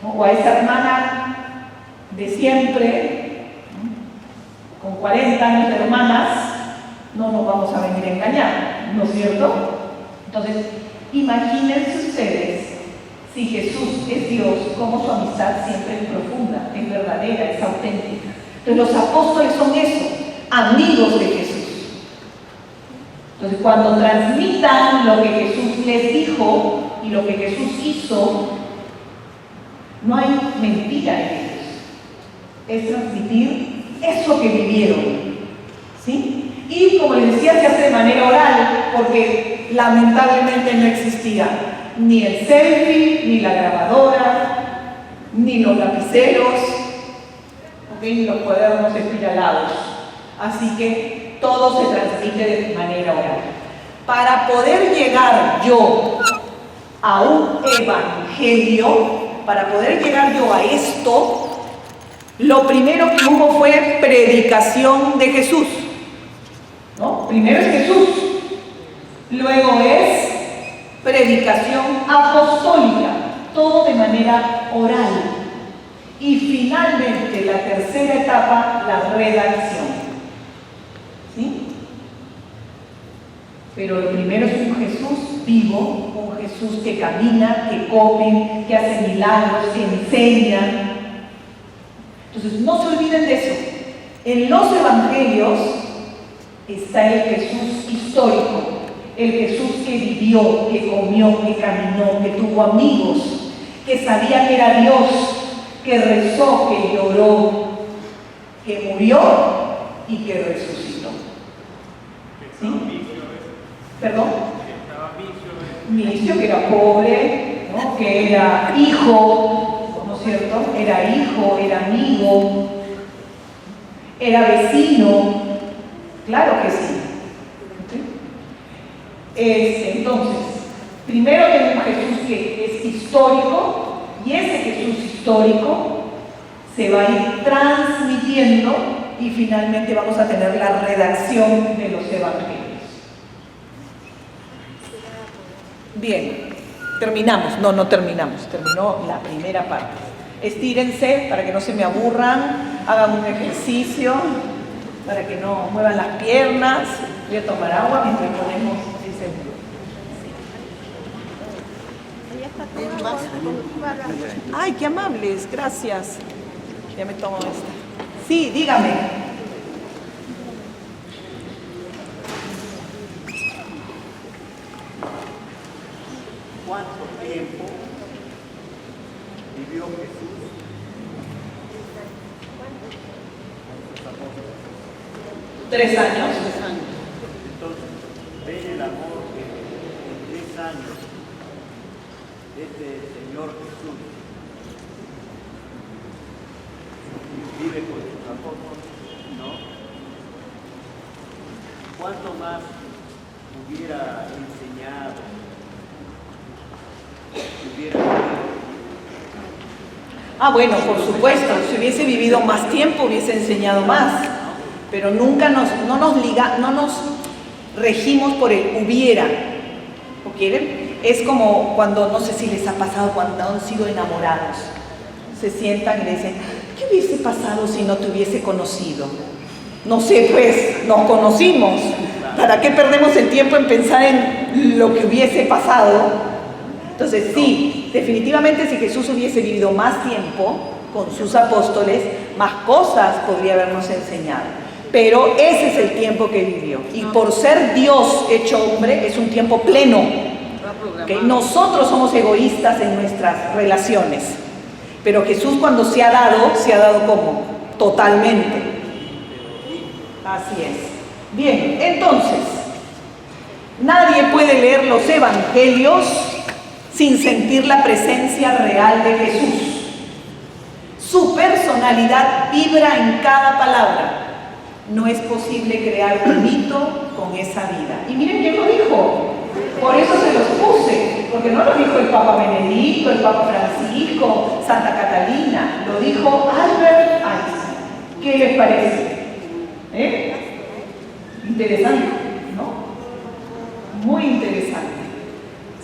B: ¿no? O a esa hermana de siempre, ¿no? Con 40 años de hermanas, no nos vamos a venir a engañar, ¿no es cierto? Entonces, imagínense ustedes, si Jesús es Dios, cómo su amistad siempre es profunda, es verdadera, es auténtica. Entonces, los apóstoles son eso, amigos de Jesús. Entonces, cuando transmitan lo que Jesús les dijo y lo que Jesús hizo, no hay mentira en ellos. Es transmitir eso que vivieron, ¿sí? Y como les decía, se hace de manera oral, porque lamentablemente no existía ni el selfie, ni la grabadora, ni los lapiceros, ni los cuadernos espiralados. Así que todo se transmite de manera oral. Para poder llegar yo a un evangelio, para poder llegar yo a esto, lo primero que hubo fue predicación de Jesús. ¿No? Primero es Jesús, luego es predicación apostólica, todo de manera oral. Y finalmente, la tercera etapa, la redacción. ¿Sí? Pero lo primero es un Jesús vivo, un Jesús que camina, que come, que hace milagros, que enseña. Entonces, no se olviden de eso. En los evangelios está el Jesús histórico, el Jesús que vivió, que comió, que caminó, que tuvo amigos, que sabía que era Dios, que rezó, que lloró, que murió y que resucitó. ¿Sí? ¿Perdón? Vicio, que era pobre, ¿no? Que era hijo, ¿no es cierto? Era hijo, era amigo. era vecino, claro que sí. Entonces, primero tenemos un Jesús que es histórico, y ese Jesús histórico se va a ir transmitiendo y finalmente vamos a tener la redacción de los evangelios. Bien, terminamos. No terminamos, terminó la primera parte. Estírense para que no se me aburran, hagan un ejercicio para que no muevan las piernas. Voy a tomar agua mientras ponemos el seguro. Ay, qué amables, gracias. Ya me tomo esta. Sí, dígame.
E: ¿Cuánto tiempo vivió Jesús?
B: 3 años.
E: Entonces, ven el amor que en 3 años este Señor Jesús vive con sus apóstoles, ¿no? ¿Cuánto más hubiera enseñado? Hubiera vivido?
B: Bueno, por supuesto, si hubiese vivido más tiempo hubiese enseñado más, pero nunca no nos regimos por el hubiera. ¿O quieren? Es como cuando, no sé si les ha pasado cuando han sido enamorados, se sientan y le dicen, ¿qué hubiese pasado si no te hubiese conocido? No sé, pues, nos conocimos. ¿Para qué perdemos el tiempo en pensar en lo que hubiese pasado? Entonces, sí, definitivamente si Jesús hubiese vivido más tiempo con sus apóstoles, más cosas podría habernos enseñado. Pero ese es el tiempo que vivió. Y por ser Dios hecho hombre, es un tiempo pleno. ¿Okay? Nosotros somos egoístas en nuestras relaciones. Pero Jesús cuando se ha dado como totalmente. Así es. Bien, entonces, nadie puede leer los evangelios sin sentir la presencia real de Jesús. Su personalidad vibra en cada palabra. No es posible crear un mito con esa vida. Y miren quién lo dijo. Por eso se los puse, porque no lo dijo el Papa Benedicto, el Papa Francisco, Santa Catalina, lo dijo Albert Einstein. ¿Qué les parece? Interesante, ¿no? Muy interesante.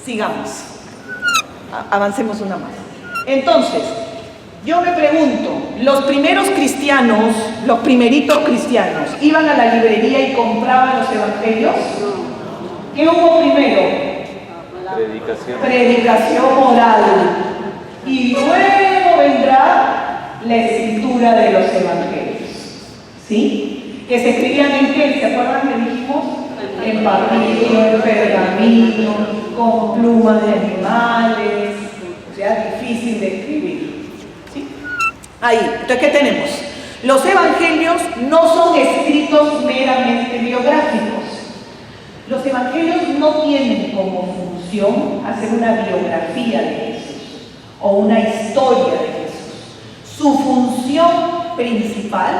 B: Sigamos. Avancemos una más. Entonces, yo me pregunto, los primeritos cristianos, ¿iban a la librería y compraban los evangelios? ¿Qué hubo primero? Predicación oral. Y luego vendrá la escritura de los evangelios. ¿Sí? ¿Que se escribían en qué? ¿Se acuerdan que dijimos? En papiro, en pergamino, con plumas de animales. O sea, difícil de escribir. ¿Sí? Ahí. Entonces, ¿qué tenemos? Los evangelios no son escritos meramente biográficos. Los evangelios no tienen como función hacer una biografía de Jesús o una historia de Jesús. Su función principal,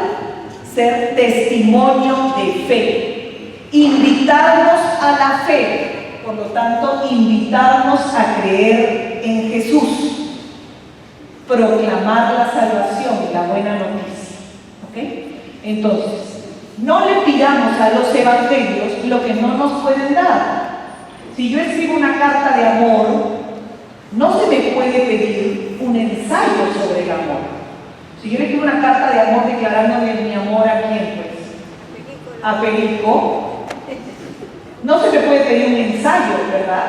B: ser testimonio de fe, invitarnos a la fe, por lo tanto, invitarnos a creer en Jesús, proclamar la salvación, la buena noticia. ¿Ok? Entonces, no le pidamos a los evangelios lo que no nos pueden dar. Si yo escribo una carta de amor, no se me puede pedir un ensayo sobre el amor. Si yo le escribo una carta de amor declarándole mi amor a quién, pues, a Perico, no se me puede pedir un ensayo, ¿verdad?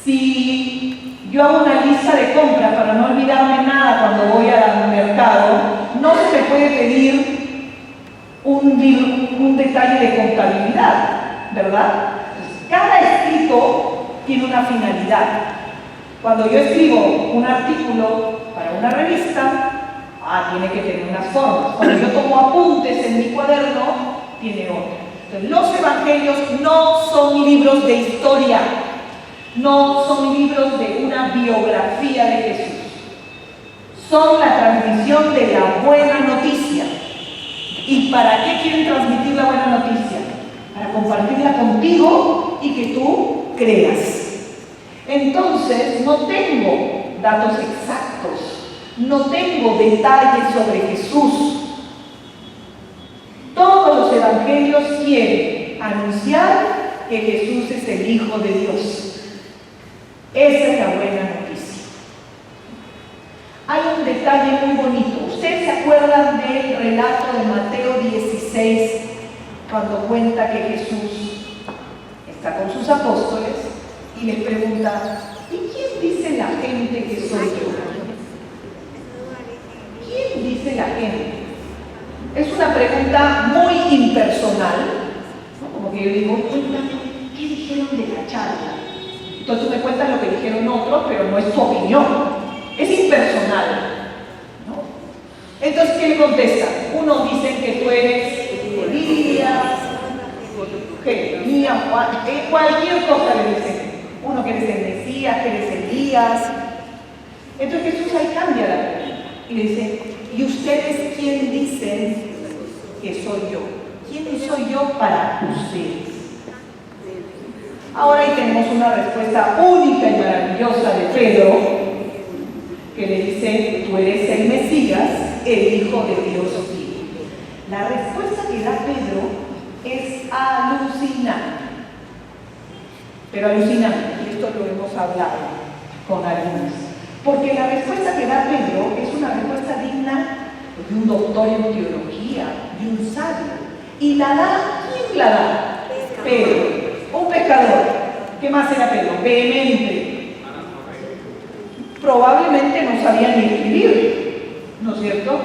B: Si yo hago una lista de compras para no olvidarme nada cuando voy al mercado, no se me puede pedir un detalle de contabilidad, ¿verdad? Cada escrito tiene una finalidad. Cuando yo escribo un artículo para una revista, tiene que tener unas formas. Cuando yo tomo apuntes en mi cuaderno, tiene otra. Entonces, los evangelios no son libros de historia, no son libros de una biografía de Jesús. Son la transmisión de la buena noticia. ¿Y para qué quieren transmitir la buena noticia? Para compartirla contigo y que tú creas. Entonces, no tengo datos exactos, no tengo detalles sobre Jesús. Todos los evangelios quieren anunciar que Jesús es el Hijo de Dios. Esa es la buena noticia. Hay un detalle muy bonito. ¿Ustedes se acuerdan del relato de Mateo 16, cuando cuenta que Jesús está con sus apóstoles y les pregunta: ¿y quién dice la gente que soy yo? ¿Quién dice la gente? Es una pregunta muy impersonal, ¿no? Como que yo digo: cuéntame, ¿qué dijeron de la charla? Entonces tú me cuentas lo que dijeron otros, pero no es tu opinión, es impersonal, ¿no? Entonces, ¿qué le contesta? Unos dicen que tú eres Elías, Jeremías, Juan, cualquier cosa le dicen. Uno que eres el Mesías, que eres Elías. Entonces Jesús ahí cambia la pregunta y le dice: ¿y ustedes quién dicen que soy yo? ¿Quién soy yo para ustedes? Ahora ahí tenemos una respuesta única y maravillosa de Pedro, que le dice: tú eres el Mesías, el Hijo de Dios vivo. La respuesta que da Pedro es alucinante. Pero alucinante, y esto lo hemos hablado con algunos. Porque la respuesta que da Pedro es una respuesta digna de un doctor en teología, de un sabio. ¿Y la da? ¿Quién la da? Pedro, un pescador. ¿Qué más era Pedro? Vehemente. Probablemente no sabía ni escribir, ¿no es cierto?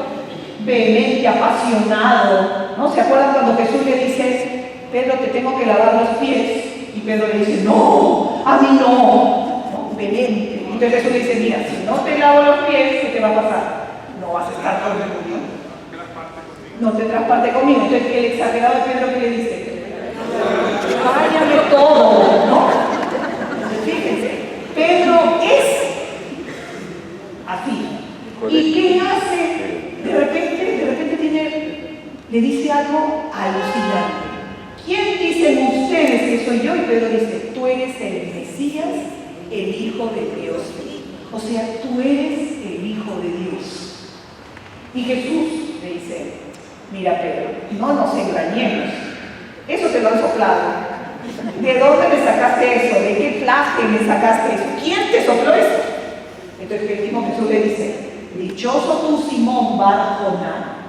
B: Vehemente, apasionado, ¿no? ¿Se acuerdan cuando Jesús le dice: Pedro, te tengo que lavar los pies? Y Pedro le dice: no, a mí no, ¿no? Vehemente. Entonces Jesús le dice: mira, si no te lavo los pies, ¿qué te va a pasar? No vas a estar conmigo. No tendrás parte conmigo. Entonces el exagerado de Pedro, ¿qué le dice? Cállame todo, ¿no? Fíjense, Pedro es así. ¿Y qué hace? De repente le dice algo alucinante. ¿Quién dicen ustedes que soy yo? Y Pedro dice: tú eres el Mesías, el Hijo de Dios. O sea, tú eres el Hijo de Dios. Y Jesús le dice: mira, Pedro, no nos engañemos. Eso te lo han soplado. ¿De dónde le sacaste eso? ¿De qué plagio le sacaste eso? ¿Quién te sopló eso? Entonces el mismo Jesús le dice: dichoso tú, Simón Bar-Jonás,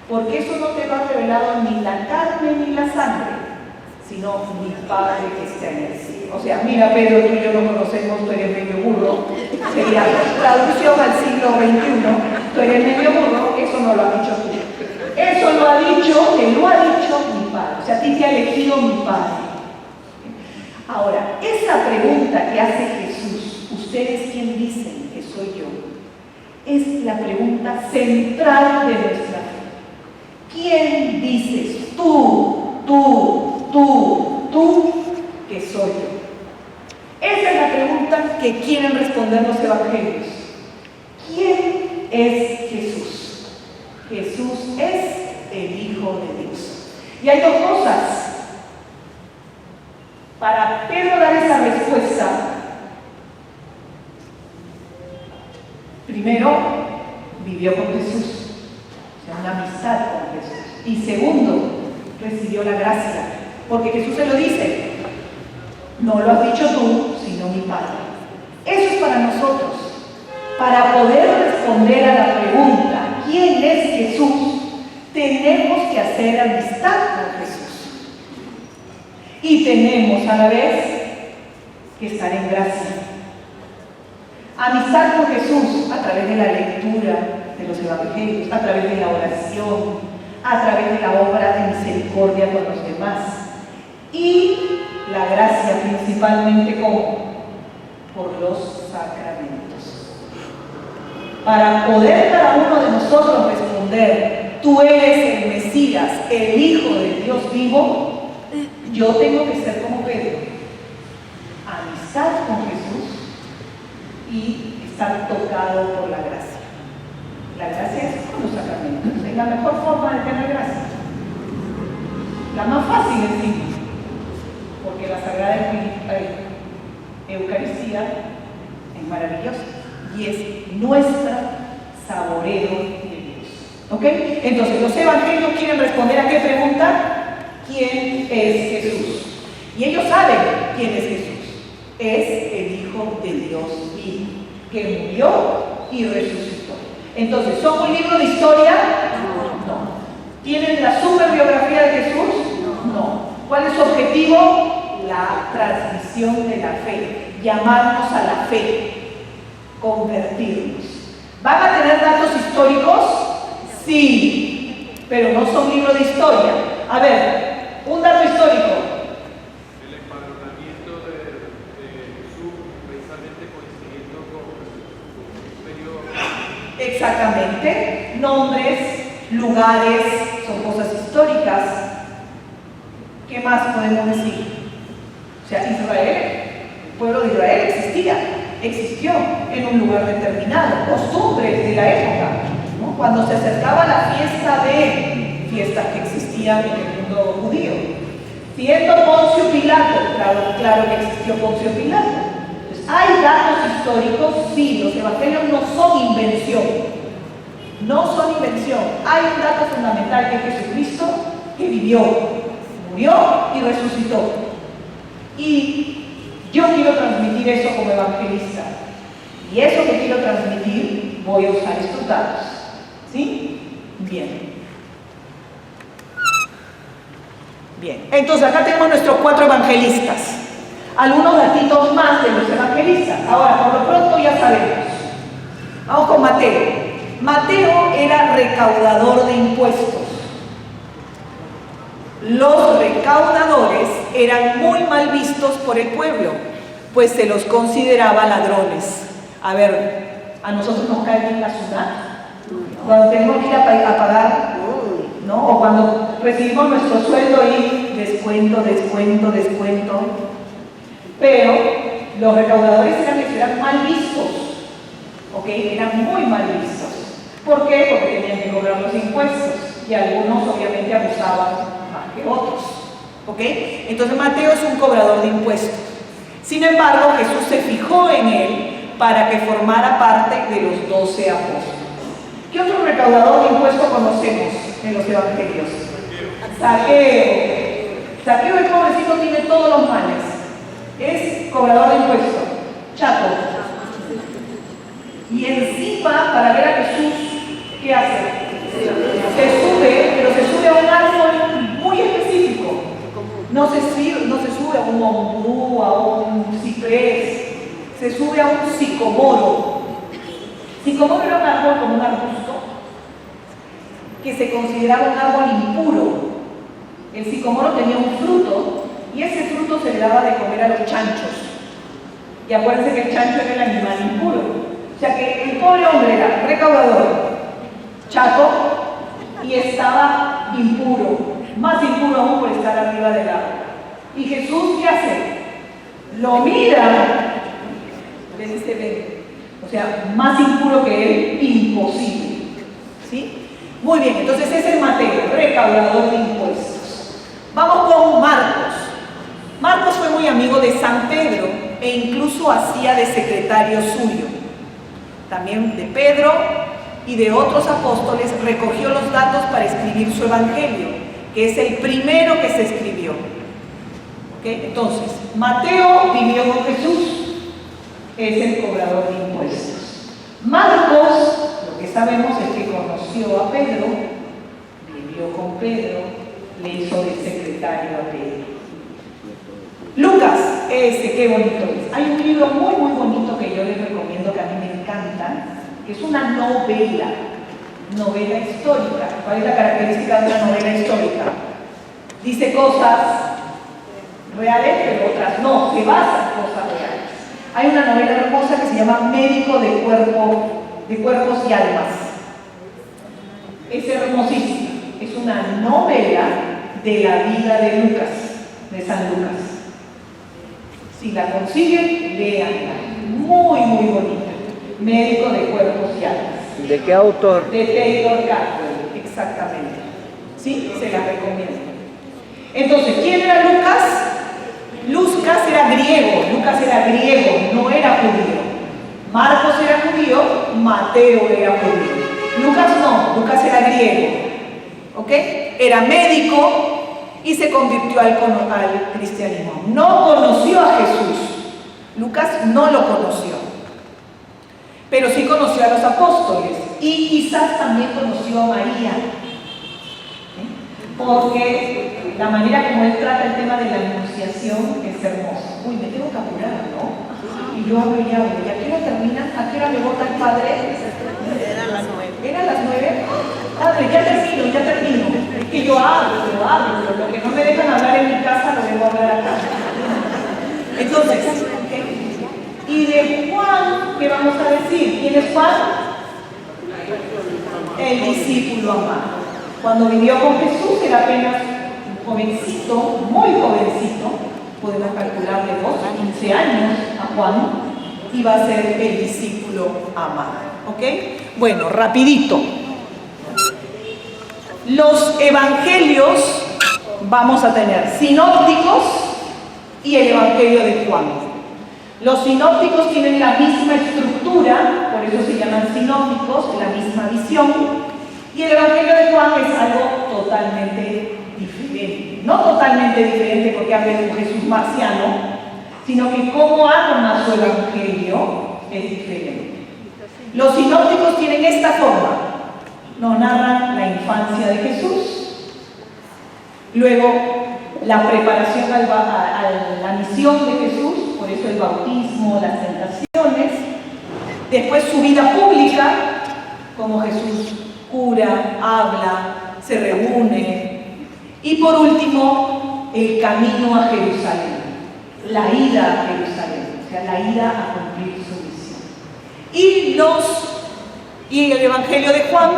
B: porque eso no te lo ha revelado ni la carne ni la sangre, sino mi Padre que está en el cielo. O sea, mira, Pedro, tú y yo no conocemos, tú eres medio burro. Sería traducción al siglo XXI. Tú eres medio burro, eso no lo has dicho tú. Eso lo ha dicho, que lo ha dicho mi Padre. O sea, a ti te ha elegido mi Padre. Ahora, esa pregunta que hace Jesús: ¿ustedes quién dicen que soy yo? Es la pregunta central de nuestra fe. ¿Quién dices tú que soy yo? Esa es la pregunta que quieren responder los evangelios. ¿Quién es Jesús? Jesús es el Hijo de Dios. Y hay dos cosas. Para Pedro dar esa respuesta, primero, vivió con Jesús, o sea, una amistad con Jesús. Y segundo, recibió la gracia, porque Jesús se lo dice: no lo has dicho tú, sino mi Padre. Eso es para nosotros. Para poder responder a la pregunta: ¿quién es Jesús?, tenemos que hacer amistad con Jesús. Y tenemos a la vez que estar en gracia. Amistad con Jesús a través de la lectura de los evangelios, a través de la oración, a través de la obra de misericordia con los demás. Y la gracia principalmente por los sacramentos. Para poder cada uno de nosotros responder: tú eres el Mesías, el Hijo de Dios vivo, yo tengo que ser como Pedro. Amistad con Jesús y estar tocado por la gracia. La gracia es con los sacramentos. Es la mejor forma de tener gracia. La más fácil es sí, porque la Sagrada Eucaristía es maravillosa y es nuestra saboreo de Dios. ¿Ok? Entonces, los evangelios quieren responder a qué pregunta: ¿quién es Jesús? Y ellos saben quién es Jesús. Es el Hijo de Dios vivo, que murió y resucitó. Entonces, ¿son un libro de historia? No. ¿Tienen la super biografía de Jesús? No. ¿Cuál es su objetivo? La transmisión de la fe, llamarnos a la fe, convertirnos. ¿Van a tener datos históricos? Sí, pero no son libros de historia. A ver, un dato histórico.
F: El empadronamiento de Jesús, precisamente coincidiendo con un periodo.
B: Exactamente, nombres, lugares, son cosas históricas. ¿Qué más podemos decir? O sea, Israel, el pueblo de Israel existió en un lugar determinado, costumbres de la época, ¿no? Cuando se acercaba la fiestas que existían en el mundo judío. Siendo Poncio Pilato, claro que existió Poncio Pilato. Entonces, ¿hay datos históricos? Sí, los evangelios no son invención. No son invención. Hay un dato fundamental, que es Jesucristo, que vivió, murió y resucitó. Y yo quiero transmitir eso como evangelista. Y eso que quiero transmitir, voy a usar estos datos. ¿Sí? Bien. Bien. Entonces, acá tenemos nuestros 4 evangelistas. Algunos datitos más de los evangelistas. Ahora, por lo pronto ya sabemos. Vamos con Mateo. Mateo era recaudador de impuestos. Los recaudadores eran muy mal vistos por el pueblo, pues se los consideraba ladrones. A ver, a nosotros nos cae bien la SUNAT. Cuando tenemos que ir a pagar, ¿no? O cuando recibimos nuestro sueldo y descuento. Pero los recaudadores eran mal vistos, ¿ok? Eran muy mal vistos. ¿Por qué? Porque tenían que cobrar los impuestos y algunos obviamente abusaban más que otros, ¿ok? Entonces Mateo es un cobrador de impuestos. Sin embargo, Jesús se fijó en él para que formara parte de los 12 apóstoles. ¿Qué otro recaudador de impuestos conocemos en los evangelios? Zaqueo. Zaqueo, el pobrecito, tiene todos los males. Es cobrador de impuestos, chato. Y encima, para ver a Jesús, ¿qué hace? Se sube, pero se sube a un árbol muy específico. No se sube a un ombú, a un ciprés, se sube a un sicomoro. Sicomoro era un árbol como un arbusto que se consideraba un árbol impuro. El sicomoro tenía un fruto y ese fruto se le daba de comer a los chanchos. Y acuérdense que el chancho era el animal impuro. O sea que el pobre hombre era recaudador, chato, y estaba impuro, más impuro aún por estar arriba del árbol. ¿Y Jesús qué hace? Lo mira, le dice, ven. O sea, más impuro que él, imposible. ¿Sí? Muy bien, entonces ese es Mateo, recaudador de impuestos. Vamos con Marcos. Marcos fue muy amigo de San Pedro e incluso hacía de secretario suyo. También de Pedro y de otros apóstoles recogió los datos para escribir su evangelio, que es el primero que se escribió. ¿Okay? Entonces, Mateo vivió con Jesús, es el cobrador de impuestos. Marcos, lo que sabemos es que conoció a Pedro, vivió con Pedro, le hizo de secretario a Pedro. Lucas, qué bonito es. Hay un libro muy bonito que yo les recomiendo, que a mí me encanta, que es una novela histórica. ¿Cuál es la característica de una novela histórica? Dice cosas reales, pero otras no, se basa en cosas reales. Hay una novela hermosa que se llama Médico de Cuerpos y Almas. Es hermosísima. Es una novela de la vida de Lucas, de San Lucas. Si la consiguen, léanla. Muy bonita. Médico de Cuerpos y Almas.
D: ¿De qué autor?
B: De Taylor Gatwell, exactamente. Sí, se la recomiendo. Entonces, ¿quién era Lucas? Lucas era griego, no era judío. Marcos era judío, Mateo era judío. Lucas no, Lucas era griego. ¿Ok? Era médico y se convirtió al cristianismo. No conoció a Jesús. Lucas no lo conoció. Pero sí conoció a los apóstoles. Y quizás también conoció a María. Porque la manera como él trata el tema de la anunciación es hermosa. Uy, me tengo que apurar, ¿no? Y yo hablo y hablo. ¿Y a qué hora termina? ¿A qué hora me vota el padre?
A: Eran las 9.
B: ¿Era a las 9? Padre, ya termino. Es que yo hablo, pero lo que no me dejan hablar en mi casa lo debo hablar acá. Entonces, ¿y de Juan qué vamos a decir? ¿Quién es Juan? El discípulo amado. Cuando vivió con Jesús era apenas un jovencito, muy jovencito, podemos calcular de 12 a 15 años a Juan, iba a ser el discípulo amado. ¿Ok? Bueno, rapidito. Los evangelios vamos a tener sinópticos y el evangelio de Juan. Los sinópticos tienen la misma estructura, por eso se llaman sinópticos, la misma visión. Y el evangelio de Juan es algo totalmente diferente. No totalmente diferente porque habla de un Jesús marciano, sino que cómo arma su evangelio es diferente. Los sinópticos tienen esta forma. Nos narran la infancia de Jesús, luego la preparación a la misión de Jesús, por eso el bautismo, las tentaciones, después su vida pública, como Jesús cura, habla, se reúne, y por último el camino a Jerusalén, la ida a Jerusalén, o sea, la ida a cumplir su misión. Y el evangelio de Juan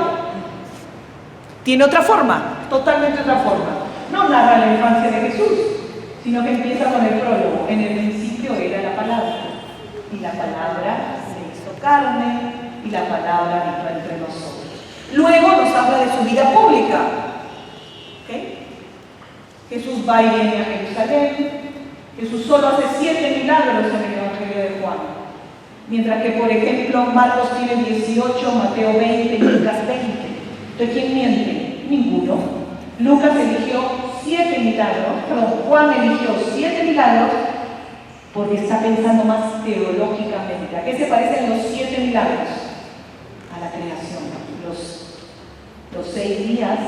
B: tiene otra forma, totalmente otra forma. No narra la infancia de Jesús, sino que empieza con el prólogo. En el principio era la palabra, y la palabra se hizo carne, y la palabra habitó entre nosotros. Luego nos habla de su vida pública. ¿Okay? Jesús va y viene a Jerusalén. Jesús solo hace 7 milagros en el evangelio de Juan. Mientras que, por ejemplo, Marcos tiene 18, Mateo 20 y Lucas 20. Entonces, ¿quién miente? Ninguno. Lucas eligió 7 milagros, perdón, Juan eligió 7 milagros porque está pensando más teológicamente. ¿A qué se parecen los 7 milagros? A la creación. Los 6 días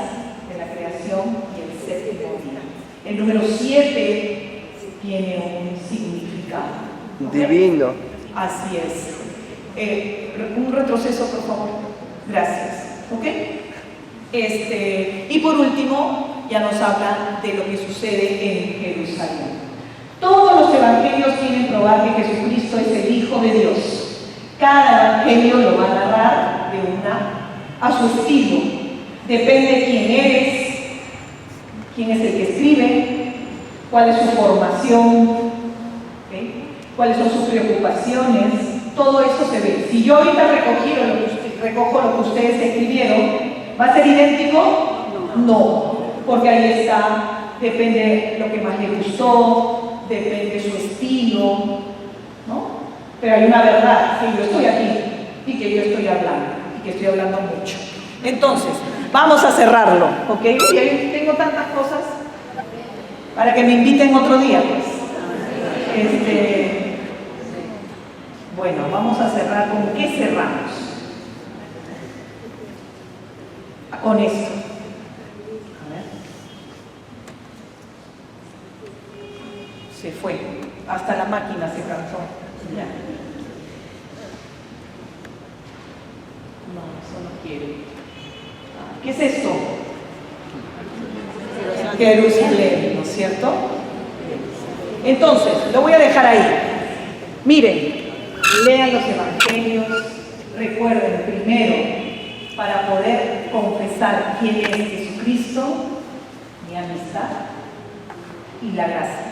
B: de la creación y el 7º día. El número 7 tiene un significado. ¿Okay?
D: Divino.
B: Así es. Un retroceso, por favor. Gracias. ¿Ok? Y por último, ya nos habla de lo que sucede en Jerusalén. Todos los evangelios quieren probar que Jesucristo es el Hijo de Dios. Cada evangelio lo va a narrar a su estilo. Depende de quién eres, quién es el que escribe, cuál es su formación, ¿okay? Cuáles son sus preocupaciones. Todo eso se ve. Si yo ahorita recojo lo que ustedes escribieron, ¿va a ser idéntico? No, porque ahí está, depende de lo que más le gustó, depende de su estilo, ¿no? Pero hay una verdad, que yo estoy aquí y que yo estoy hablando, y que estoy hablando mucho. Entonces, vamos a cerrarlo, ¿ok? Y ahí tengo tantas cosas para que me inviten otro día, pues. Bueno, vamos a cerrar. ¿Con qué cerramos? Con esto. A ver. Se fue. Hasta la máquina se cansó. Ya. No, eso no quiere. ¿Qué es esto? Jerusalén, ¿no es cierto? Entonces, lo voy a dejar ahí. Miren, lean los evangelios. Recuerden primero, para poder confesar quién es Jesucristo, mi amistad y la gracia.